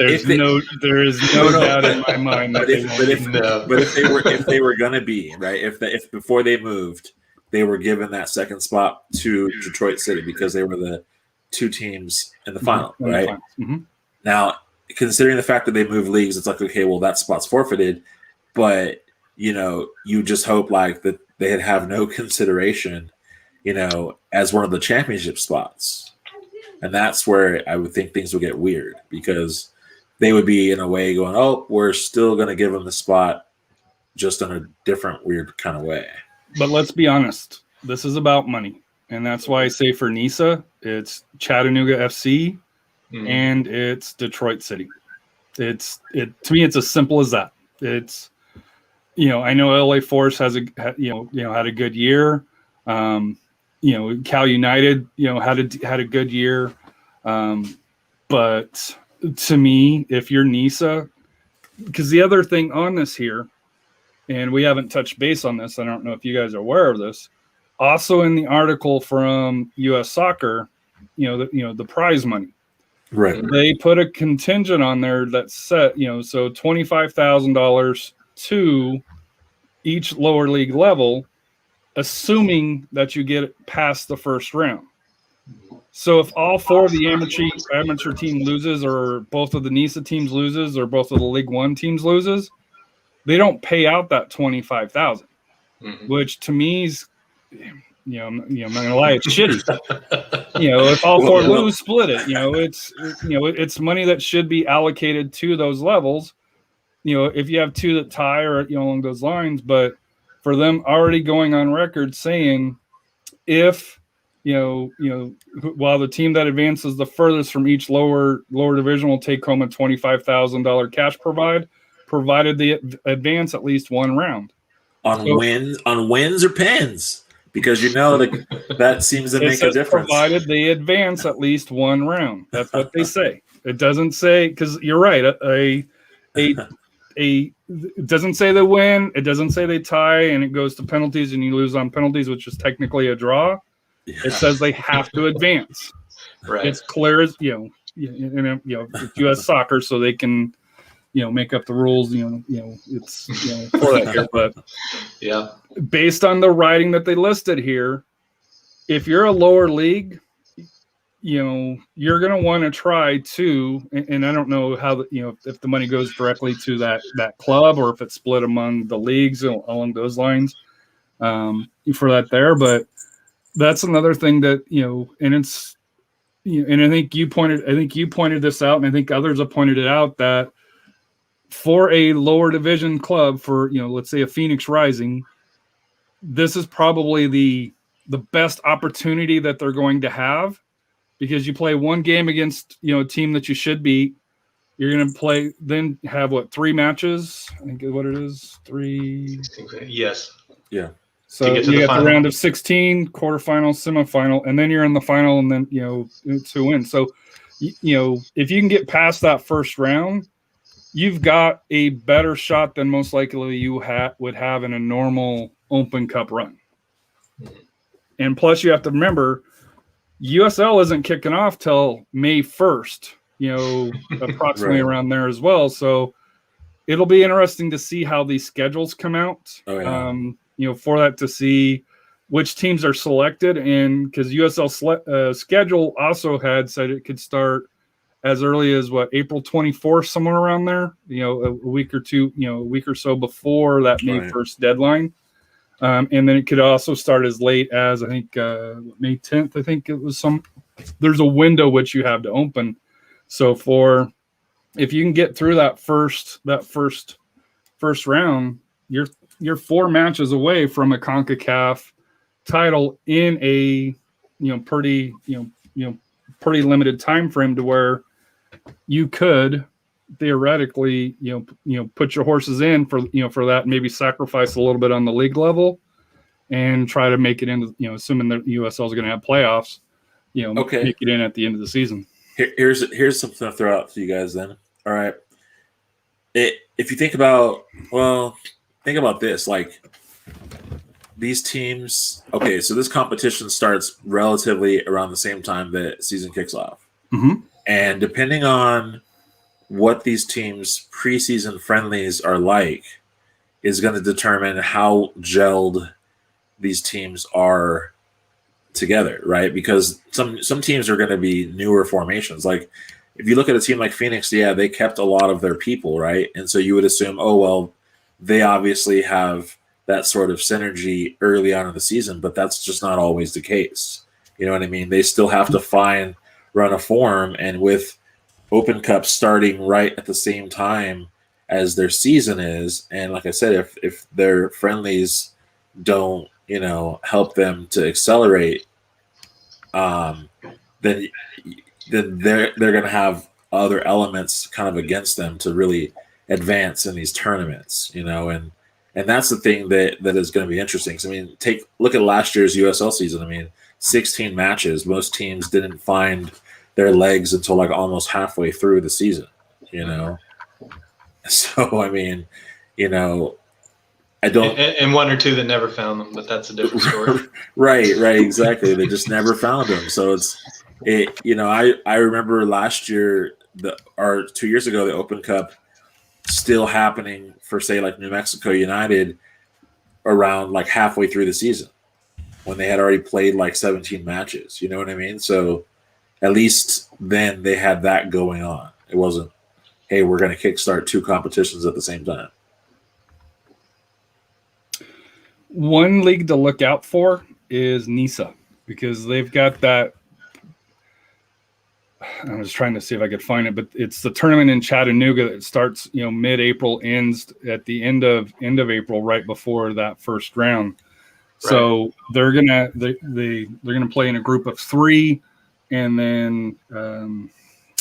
There is no doubt in my mind that if they were going to be right, if before they moved, they were given that second spot to Detroit City because they were the 2 teams in the final, right? Mm-hmm. Now, considering the fact that they moved leagues, it's okay, well, that spot's forfeited, but you just hope that they'd have no consideration, as one of the championship spots, and that's where I would think things would get weird because they would be in a way going, oh, we're still going to give them the spot, just in a different weird kind of way. But let's be honest, this is about money. And that's why I say for NISA, it's Chattanooga FC and it's Detroit City. To me, it's as simple as that. It's, I know LA Force has had a good year. Cal United, had a good year. But to me, if you're NISA, because the other thing on this here and we haven't touched base on this. I don't know if you guys are aware of this. Also, in the article from U.S. Soccer, the prize money. Right. They put a contingent on there that set, so $25,000 to each lower league level, assuming that you get past the first round. So if all four of the amateur team loses, or both of the NISA teams loses, or both of the League One teams loses, they don't pay out that $25,000, which to me is, I'm not gonna lie, it's shitty. If all four lose, split it. It's money that should be allocated to those levels. If you have two that tie or along those lines, but for them already going on record saying, if while the team that advances the furthest from each lower division will take home a $25,000 cash provided they advance at least one round on wins or pins, because that seems to make a difference. Provided they advance at least one round. That's what they say. It doesn't say, because you're right. It doesn't say they win. It doesn't say they tie and it goes to penalties and you lose on penalties, which is technically a draw. Yeah. It says they have to advance. Right. It's clear as it's U.S. Soccer, so they can make up the rules. It's for that here, but yeah, based on the writing that they listed here, if you're a lower league, you're going to want to try to, and I don't know how if the money goes directly to that club or if it's split among the leagues along those lines for that there, but that's another thing that and it's and I think you pointed this out, and I think others have pointed it out, that for a lower division club, for let's say a Phoenix Rising, this is probably the best opportunity that they're going to have, because you play one game against a team that you should beat. You're going to then have 3 matches? I think what it is, 3. Yes. Yeah. So you got the round of 16, quarterfinal, semifinal, and then you're in the final, and then to win. So if you can get past that first round, you've got a better shot than most likely you would have in a normal Open Cup run. And plus, you have to remember, USL isn't kicking off till May 1st, approximately right. around there as well. So it'll be interesting to see how these schedules come out. Oh, yeah. For that, to see which teams are selected. And because USL schedule also had said it could start as early as April 24th, somewhere around there, a week or so before that May 1st deadline. And then it could also start as late as, I think, May 10th. I think it was there's a window which you have to open. So if you can get through that first round, you're 4 matches away from a CONCACAF title in a pretty limited time frame, to where you could theoretically put your horses in for that, maybe sacrifice a little bit on the league level and try to make it into assuming that USL is going to have playoffs, make it in at the end of the season. Here's something to throw out to you guys then. All right. If you think about this, like these teams, okay, so this competition starts relatively around the same time that season kicks off. Mm-hmm. And depending on what these teams' preseason friendlies are like is going to determine how gelled these teams are together, right? Because some teams are going to be newer formations. Like if you look at a team like Phoenix, yeah, they kept a lot of their people, right? And so you would assume, oh, well, they obviously have that sort of synergy early on in the season, but that's just not always the case. You know what I mean? They still have to run a form, and with Open Cup starting right at the same time as their season is, and like I said, if their friendlies don't, help them to accelerate, then they're going to have other elements kind of against them to really advance in these tournaments, and that's the thing that is going to be interesting. So, look at last year's USL season. 16 matches. Most teams didn't find their legs until like almost halfway through the season, So, I don't. And one or two that never found them, but that's a different story. Right, exactly. They just never found them. So I remember last year or 2 years ago, the Open Cup still happening for, say, like New Mexico United around like halfway through the season when they had already played like 17 matches. You know what I mean? So at least then they had that going on. It wasn't, hey, we're going to kickstart 2 competitions at the same time. One league to look out for is NISA, because they've got that. I was trying to see if I could find it, but it's the tournament in Chattanooga that starts, mid-April, ends at the end of April, right before that first round. Right. So they're gonna play in a group of 3, and then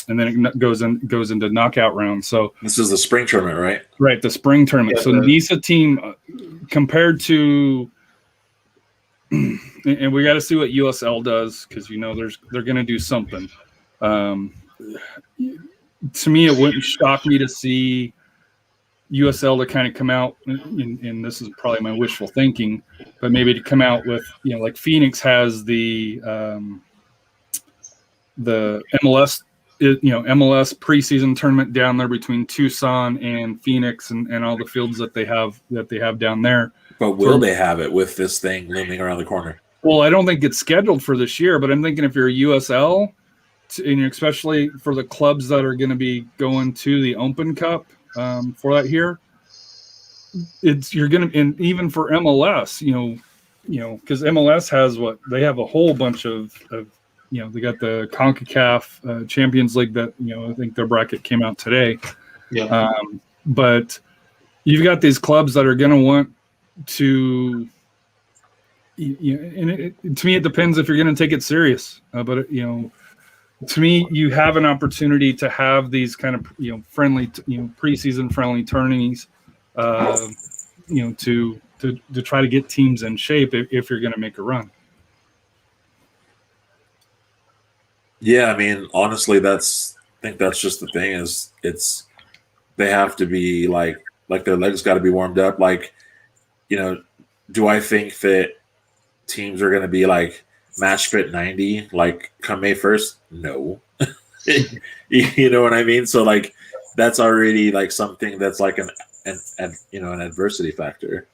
it goes into knockout rounds. So this is the spring tournament, right? Right, the spring tournament. Yeah, so NISA team compared to, and we got to see what USL does, because they're going to do something. To me, it wouldn't shock me to see USL to kind of come out, and this is probably my wishful thinking, but maybe to come out with, like Phoenix has the MLS. MLS preseason tournament down there between Tucson and Phoenix and all the fields that they have down there. But will they have it with this thing looming around the corner? Well, I don't think it's scheduled for this year, but I'm thinking if you're a USL, and especially for the clubs that are going to be going to the Open Cup for that here, you're going to, and even for MLS, because MLS has they have a whole bunch of they got the CONCACAF Champions League that, I think their bracket came out today. Yeah. But you've got these clubs that are going to want to, and to me, it depends if you're going to take it serious. But, to me, you have an opportunity to have these kind of, friendly, preseason friendly tourneys, to try to get teams in shape if you're going to make a run. Yeah, I mean, honestly, I think that's just the thing is they have to be like their legs got to be warmed up. Like, do I think that teams are going to be like match fit 90 like come May 1st? No. You know what I mean? So like that's already like something that's like an adversity factor.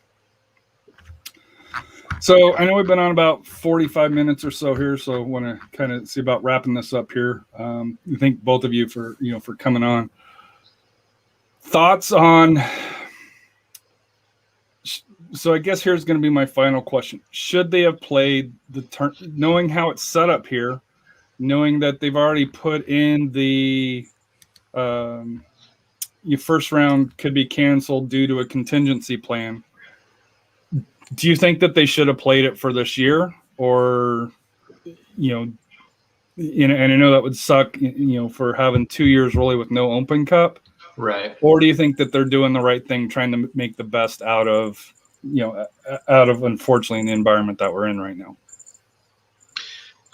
So I know we've been on about 45 minutes or so here, so I want to kind of see about wrapping this up here. Thank both of you for coming on. Thoughts on? So I guess here's going to be my final question: should they have played the knowing how it's set up here, knowing that they've already put in the your first round could be canceled due to a contingency plan? Do you think that they should have played it for this year, or, and I know that would suck, for having 2 years really with no Open Cup, right? Or do you think that they're doing the right thing, trying to make the best out of unfortunately the environment that we're in right now?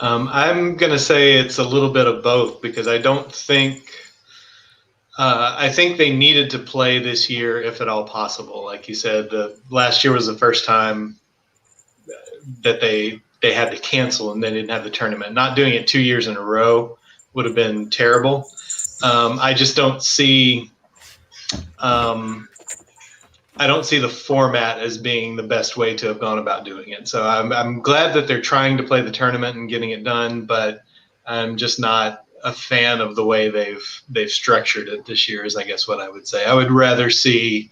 I'm going to say it's a little bit of both, because I don't think. I think they needed to play this year, if at all possible. Like you said, last year was the first time that they had to cancel and they didn't have the tournament. Not doing it 2 years in a row would have been terrible. I just don't see. I don't see the format as being the best way to have gone about doing it. So I'm glad that they're trying to play the tournament and getting it done, but I'm just not a fan of the way they've structured it this year, is I guess what I would say. I would rather see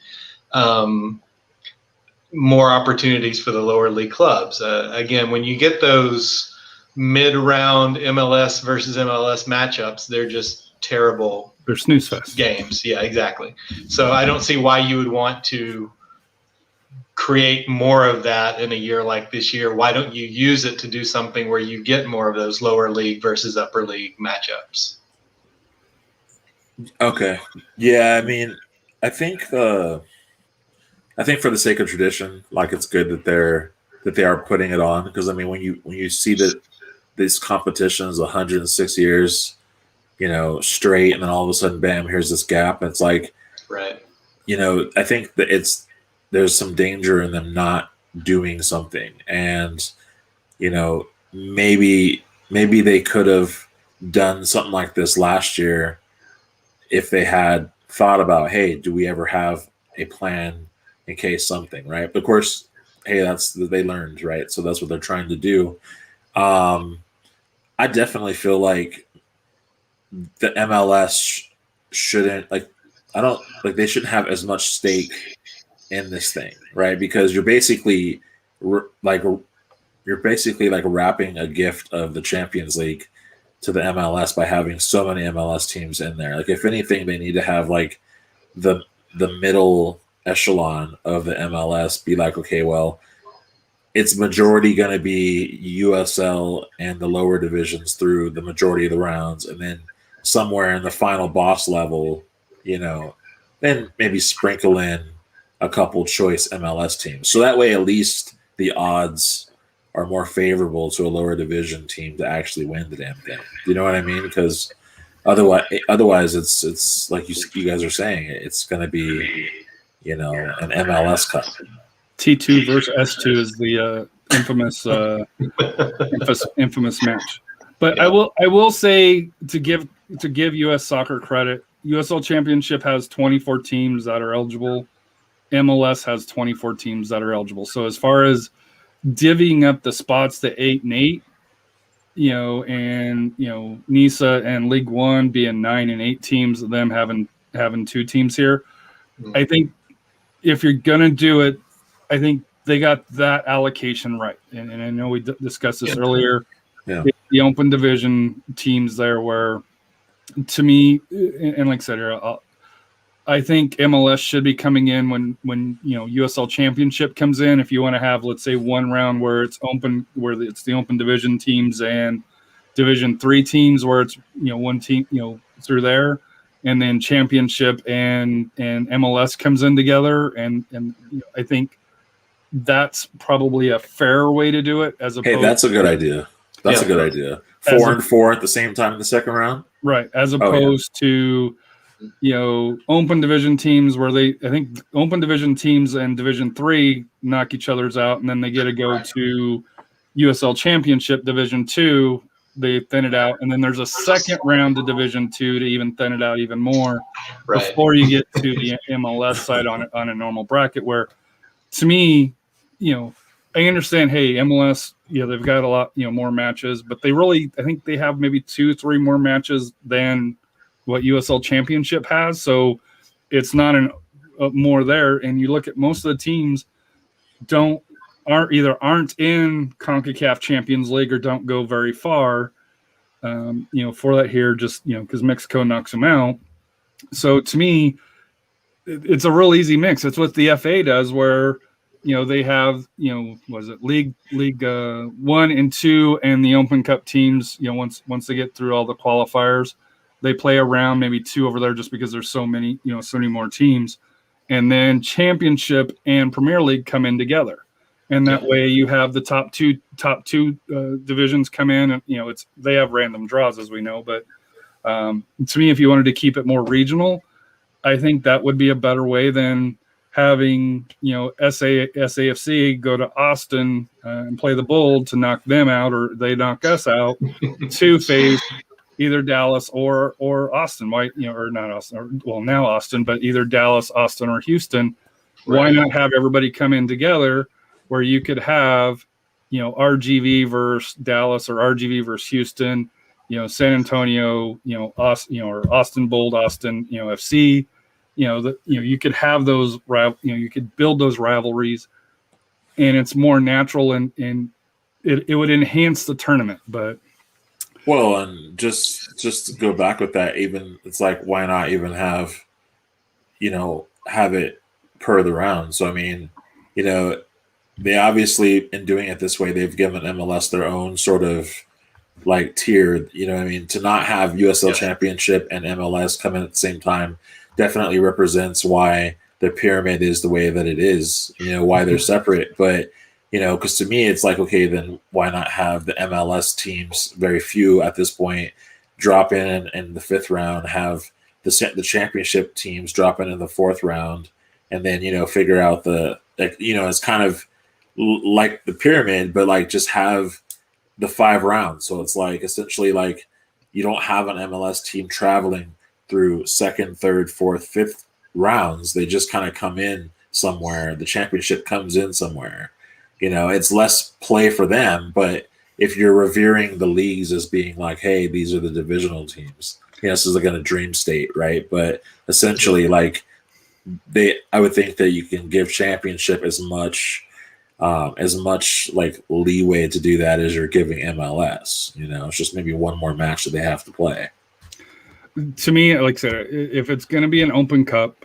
more opportunities for the lower league clubs. Again, when you get those mid-round MLS versus MLS matchups, they're just terrible. They're snooze fest games. Yeah, exactly. So I don't see why you would want to create more of that in a year like this year. Why don't you use it to do something where you get more of those lower league versus upper league matchups? Okay. Yeah, I mean, I think for the sake of tradition, like it's good that they are putting it on, because I mean when you see that these competitions 106 years, straight, and then all of a sudden, bam, here's this gap. And it's like, right. I think that there's some danger in them not doing something. And, maybe they could have done something like this last year if they had thought about, hey, do we ever have a plan in case something, right? But of course, hey, they learned, right? So that's what they're trying to do. I definitely feel like the MLS shouldn't they shouldn't have as much stake in this thing, right? Because you're basically wrapping a gift of the Champions League to the MLS by having so many MLS teams in there. Like, if anything, they need to have like the middle echelon of the MLS be like, okay, well, it's majority going to be USL and the lower divisions through the majority of the rounds, and then somewhere in the final boss level, then maybe sprinkle in a couple choice MLS teams. So that way, at least the odds are more favorable to a lower division team to actually win the damn thing. You know what I mean? Because otherwise, it's like you guys are saying, it's going to be, an MLS Cup. T2 versus S2 is the infamous match. But yeah. I will say, to give U.S. Soccer credit, USL Championship has 24 teams that are eligible. MLS has 24 teams that are eligible. So as far as divvying up the spots to 8 and 8, and NISA and League One being 9 and 8 teams, of them having 2 teams here, I think if you're gonna do it, I think they got that allocation right. And I know we discussed this earlier. Yeah. The open division teams there, where, to me, and like I said here, I think MLS should be coming in when USL Championship comes in. If you want to have, let's say, one round where it's open, where it's the open division teams and Division 3 teams, where it's one team through there, and then Championship and MLS comes in together, and I think that's probably a fair way to do it. As opposed, hey, that's a good idea. That's a good idea. 4 and 4 at the same time in the second round, right? As opposed to open division teams, where I think open division teams and Division 3 knock each other's out, and then they get to go to USL Championship Division 2. They thin it out, and then there's a second round of Division 2 to even thin it out even more, right, before you get to the MLS side on a normal bracket. Where, to me, I understand, hey, MLS, they've got a lot, more matches, but I think they have maybe 2-3 more matches than what USL Championship has. So it's not more there. And you look at most of the teams aren't in CONCACAF Champions League or don't go very far, for that here, just, because Mexico knocks them out. So to me, it's a real easy mix. It's what the FA does, where they have, was it League 1 and 2 and the Open Cup teams, once they get through all the qualifiers, they play around maybe 2 over there, just because there's so many more teams. And then Championship and Premier League come in together. And that way you have the top two divisions come in, and they have random draws, as we know. But to me, if you wanted to keep it more regional, I think that would be a better way than having SAFC go to Austin and play the Bold to knock them out, or they knock us out, to face either Dallas or Austin. Why, or not Austin, or now Austin, but either Dallas, Austin, or Houston. Right. Why not have everybody come in together, where you could have RGV versus Dallas, or RGV versus Houston, San Antonio, Austin, or Austin Bold, Austin, FC. You could have those, you could build those rivalries, and it's more natural, and it would enhance the tournament. But and just to go back with that, even it's like, why not even have it per the round? So I mean, they obviously, in doing it this way, they've given MLS their own sort of like tier. To not have USL Championship and MLS come in at the same time definitely represents why the pyramid is the way that it is, why they're separate. But, because to me, it's like, okay, then why not have the MLS teams, very few at this point, drop in the 5th round, have the championship teams drop in the 4th round, and then, you know, figure out the, you know, it's kind of like the pyramid, but like just have the 5 rounds. So it's like essentially like you don't have an MLS team traveling through second, third, fourth, fifth rounds. They just kind of come in somewhere. The championship comes in somewhere. You know, it's less play for them, but if you're revering the leagues as being like, hey, these are the divisional teams, you know, this is like a dream state, right? But essentially, like I would think that you can give championship as much like leeway to do that as you're giving MLS. You know, it's just maybe one more match that they have to play. To me, like I said, if it's going to be an Open Cup,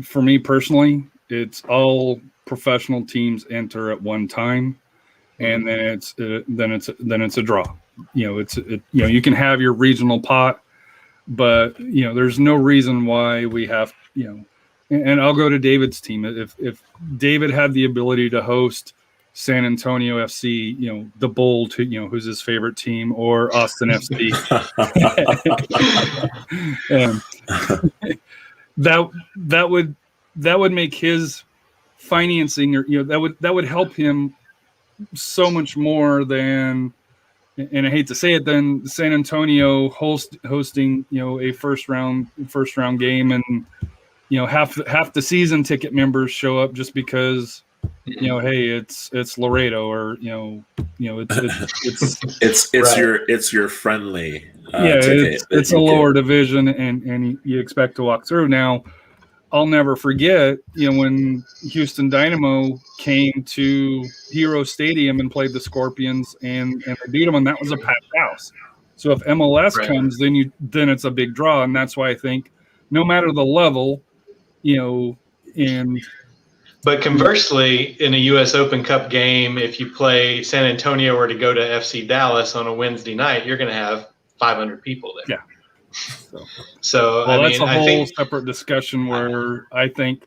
for me personally, it's all professional teams enter at one time, and then it's a draw. You know, you can have your regional pot, but you know, there's no reason why we have, you know. And I'll go to David's team. If David had the ability to host San Antonio FC, you know, the Bull, to, you know, who's his favorite team, or Austin FC, that would make his financing, or, you know, that would help him so much more than, and I hate to say it, than San Antonio hosting, you know, a first round game, and you know, half the season ticket members show up just because, you know, hey, it's Laredo, or you know it's right. it's your friendly ticket. It's a lower division, and you expect to walk through. Now, I'll never forget, you know, when Houston Dynamo came to Hero Stadium and played the Scorpions, and they beat them, and that was a packed house. So if MLS comes, then it's a big draw, and that's why I think no matter the level, you know, but conversely, in a U.S. Open Cup game, if you play San Antonio or to go to FC Dallas on a Wednesday night, you're going to have 500 people there. Yeah. So well, I that's mean, a whole separate discussion where I think,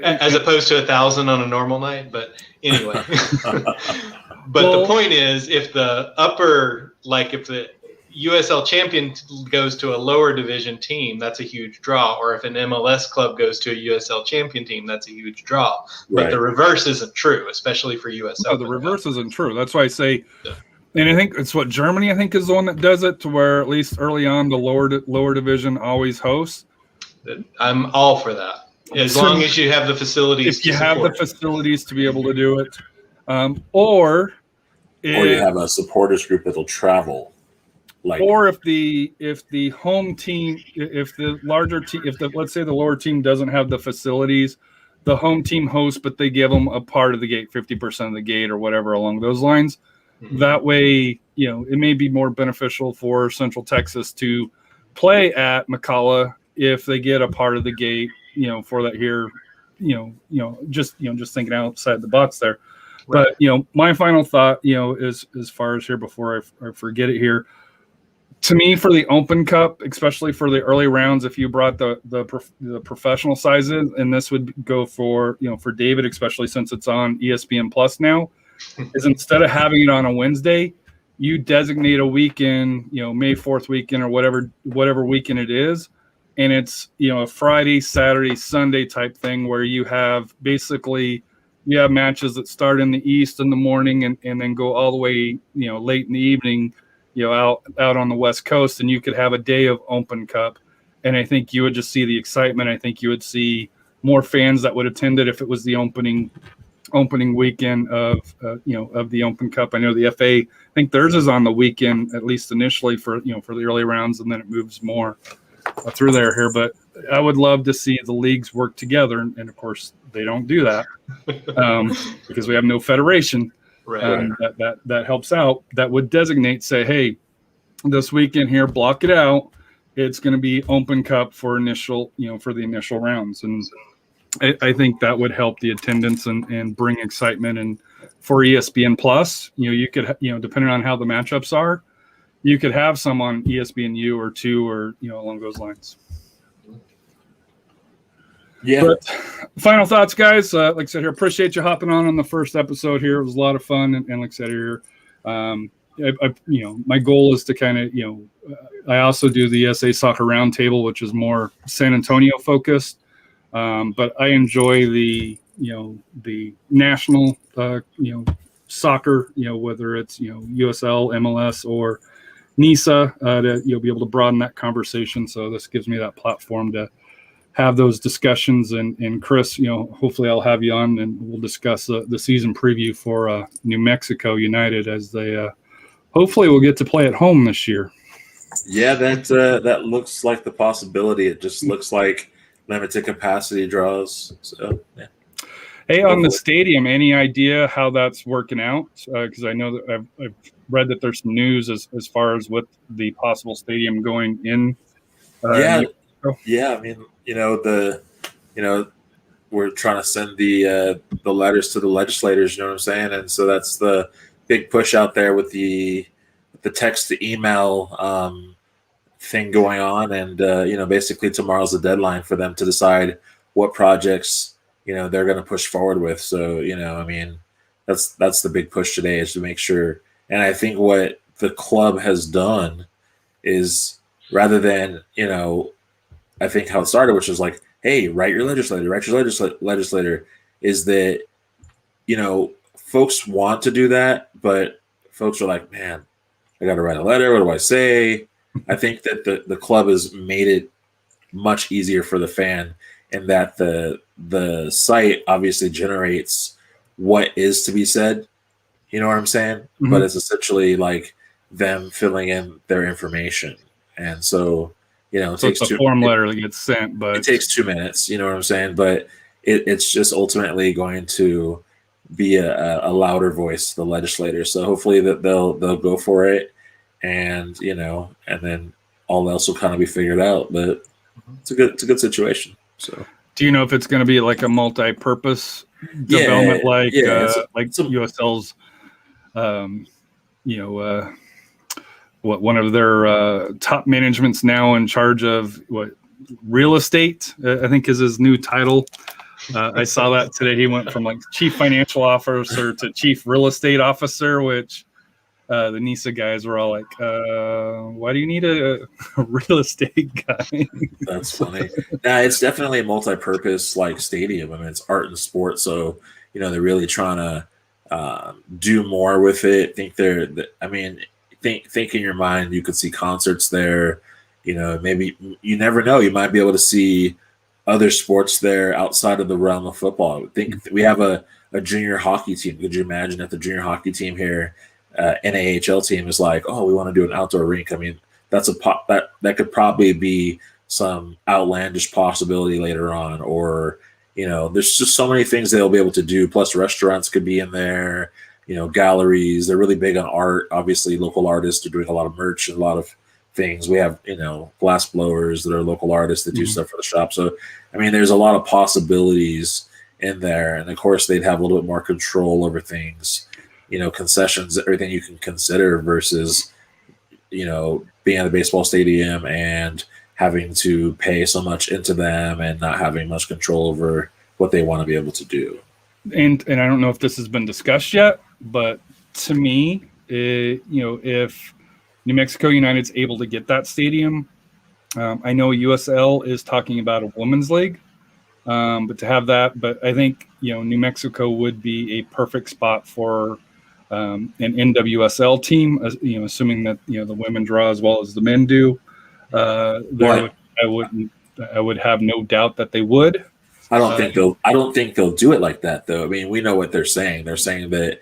as opposed to 1,000 on a normal night. But anyway, the point is, if the USL champion goes to a lower division team, that's a huge draw. Or if an MLS club goes to a USL champion team, that's a huge draw. But right. The reverse isn't true, especially for USL. No, the reverse isn't true. That's why I say, and I think it's what Germany, I think, is the one that does it, to where at least early on the lower division always hosts. I'm all for that, as long as you have the facilities. If you have the facilities to be able to do it, or you have a supporters group that'll travel. Or if the home team, if the larger team, let's say the lower team doesn't have the facilities, the home team hosts, but they give them a part of the gate, 50% of the gate, or whatever along those lines. Mm-hmm. That way, you know, it may be more beneficial for Central Texas to play at McCalla if they get a part of the gate, you know, for that here, just thinking outside the box there. Right. But, you know, my final thought, you know, is as far as here, before I forget it here, to me, for the Open Cup, especially for the early rounds, if you brought the professional sizes, and this would go for, you know, for David, especially since it's on ESPN Plus now, is instead of having it on a Wednesday, you designate a weekend, you know, May 4th weekend, or whatever weekend it is, and it's, you know, a Friday, Saturday, Sunday type thing, where you have matches that start in the East in the morning and then go all the way, you know, late in the evening, you know, out on the West Coast, and you could have a day of Open Cup. And I think you would just see the excitement. I think you would see more fans that would attend it if it was the opening weekend of the Open Cup. I know the FA, I think theirs is on the weekend, at least initially, for the early rounds, and then it moves more through there here. But I would love to see the leagues work together, and of course they don't do that because we have no federation. Right. That helps out. That would designate, say, hey, this weekend here, block it out. It's going to be Open Cup for the initial rounds, and I think that would help the attendance and bring excitement. And for ESPN Plus, you know, you could, you know, depending on how the matchups are, you could have some on ESPNU or 2, or, you know, along those lines. Yeah. But final thoughts, guys. Like I said here, appreciate you hopping on the first episode here. It was a lot of fun, and like I said here, my goal is to kind of, you know, I also do the SA Soccer Roundtable, which is more San Antonio focused. But I enjoy the national soccer, whether it's USL, MLS, or NISA, to be able to broaden that conversation. So this gives me that platform to have those discussions. And Chris, hopefully I'll have you on and we'll discuss the season preview for New Mexico United as they hopefully will get to play at home this year. Yeah, that looks like the possibility. It just looks like limited capacity draws. So yeah. Hey, on the stadium, any idea how that's working out? Because I know that I've read that there's some news as far as with the possible stadium going in. Yeah. I mean, we're trying to send the letters to the legislators. You know what I'm saying? And so that's the big push out there with the text to email thing going on. And basically tomorrow's the deadline for them to decide what projects they're going to push forward with. So I mean, that's the big push today, is to make sure. And I think what the club has done is, rather than I think how it started, which was like, hey, write your legislator, is that folks want to do that, but folks are like, man, I got to write a letter. What do I say? I think that the club has made it much easier for the fan, and that the site obviously generates what is to be said. You know what I'm saying? Mm-hmm. But it's essentially like them filling in their information. And so, it takes a form letter that gets sent, but it takes 2 minutes. You know what I'm saying? But it's just ultimately going to be a louder voice to the legislators. So hopefully that they'll go for it, and and then all else will kind of be figured out. But it's a good situation. So, do you know if it's going to be like a multi-purpose development, like USL's, one of their top management's now in charge of real estate, I think is his new title. I saw that today. He went from like chief financial officer to chief real estate officer, which the NISA guys were all like, why do you need a real estate guy? That's funny. Yeah, it's definitely a multi-purpose stadium. I mean, it's art and sport. So, they're really trying to do more with it. Think in your mind, you could see concerts there. Maybe you never know. You might be able to see other sports there outside of the realm of football. I think we have a junior hockey team. Could you imagine if the junior hockey team here, NAHL team, is like, oh, we want to do an outdoor rink? I mean, that's that could probably be some outlandish possibility later on. Or there's just so many things they'll be able to do. Plus, restaurants could be in there. Galleries. They're really big on art. Obviously, local artists are doing a lot of merch and a lot of things. We have, glass blowers that are local artists that do stuff for the shop. So, I mean, there's a lot of possibilities in there. And of course, they'd have a little bit more control over things, concessions, everything you can consider versus, being at a baseball stadium and having to pay so much into them and not having much control over what they want to be able to do. And I don't know if this has been discussed yet, but to me, if New Mexico United's able to get that stadium, I know USL is talking about a women's league, but to have that, but I think New Mexico would be a perfect spot for an NWSL team, assuming that the women draw as well as the men do. I would have no doubt that they would. I don't think they'll do it like that, though. I mean, we know what they're saying. They're saying that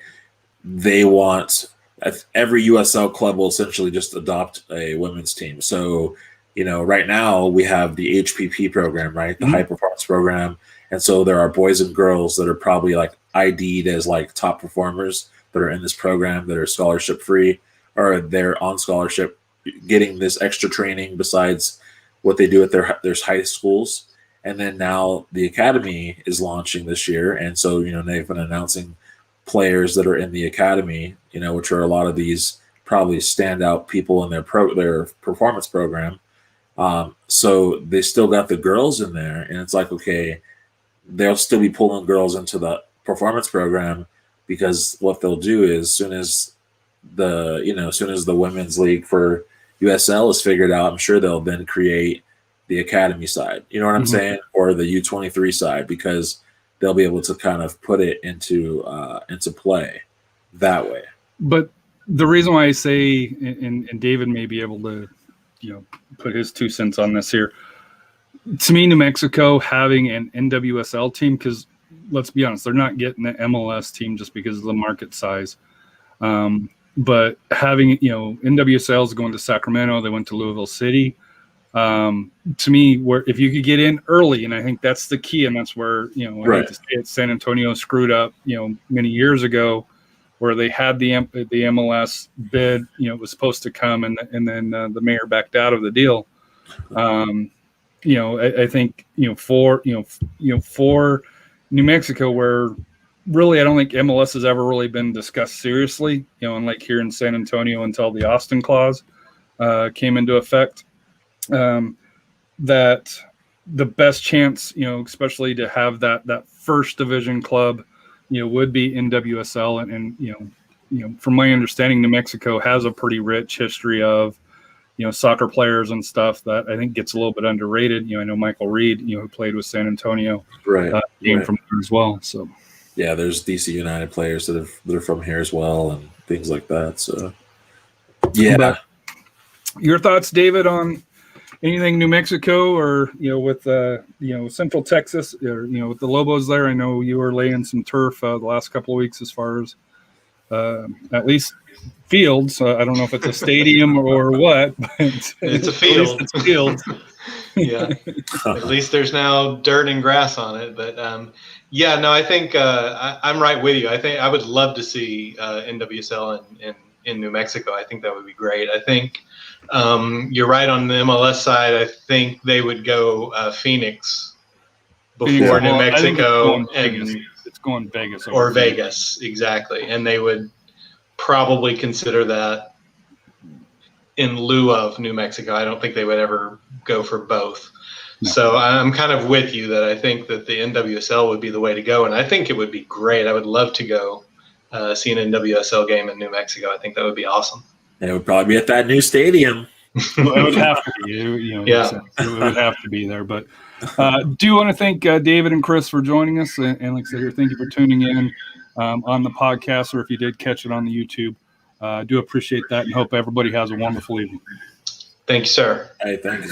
they want every USL club will essentially just adopt a women's team. So, right now we have the HPP program, right? The high performance program. And so there are boys and girls that are probably ID'd as top performers that are in this program that are scholarship free, or they're on scholarship, getting this extra training besides what they do at their high schools. And then now the academy is launching this year. And so, they've been announcing players that are in the academy, which are a lot of these probably standout people in their performance program. So they still got the girls in there, and it's like, okay, they'll still be pulling girls into the performance program, because what they'll do is, as soon as the women's league for USL is figured out, I'm sure they'll then create the academy side. You know what I'm saying? Or the U23 side, because they'll be able to kind of put it into play that way. But the reason why I say, and David may be able to, put his 2 cents on this here. To me, New Mexico having an NWSL team, because let's be honest, they're not getting the MLS team just because of the market size. But having, NWSL is going to Sacramento, they went to Louisville City. To me, where if you could get in early, and I think that's the key, and that's where, I hate to say it, San Antonio screwed up, many years ago, where they had the MLS bid, it was supposed to come, and then the mayor backed out of the deal. I think for New Mexico, where really I don't think MLS has ever really been discussed seriously, unlike here in San Antonio until the Austin clause came into effect. That the best chance, especially to have that first division club, would be NWSL, and from my understanding, New Mexico has a pretty rich history of soccer players and stuff that I think gets a little bit underrated. I know Michael Reed, who played with San Antonio, came from there as well. So yeah, there's DC United players that are from here as well, and things like that. So yeah, but your thoughts, David, on anything New Mexico, or with Central Texas, or with the Lobos there? I know you were laying some turf the last couple of weeks as far as at least fields. I don't know if it's a stadium or what, but it's a field. It's fields. Yeah, at least there's now dirt and grass on it. But I think I'm right with you. I think I would love to see NWSL in New Mexico. I think that would be great. I think you're right on the MLS side. I think they would go Phoenix before New Mexico, it's going Vegas or Vegas, exactly, and they would probably consider that in lieu of New Mexico. I don't think they would ever go for both. No. So I'm kind of with you that I think that the NWSL would be the way to go, and I think it would be great. I would love to go see an NWSL game in New Mexico. I think that would be awesome. And it would probably be at that new stadium. Well, it would have to be. It would have to be there. But do want to thank David and Chris for joining us, and like I said here, thank you for tuning in on the podcast, or if you did catch it on the YouTube. Do appreciate that, and hope everybody has a wonderful evening. Thank you, sir. Hey, thanks.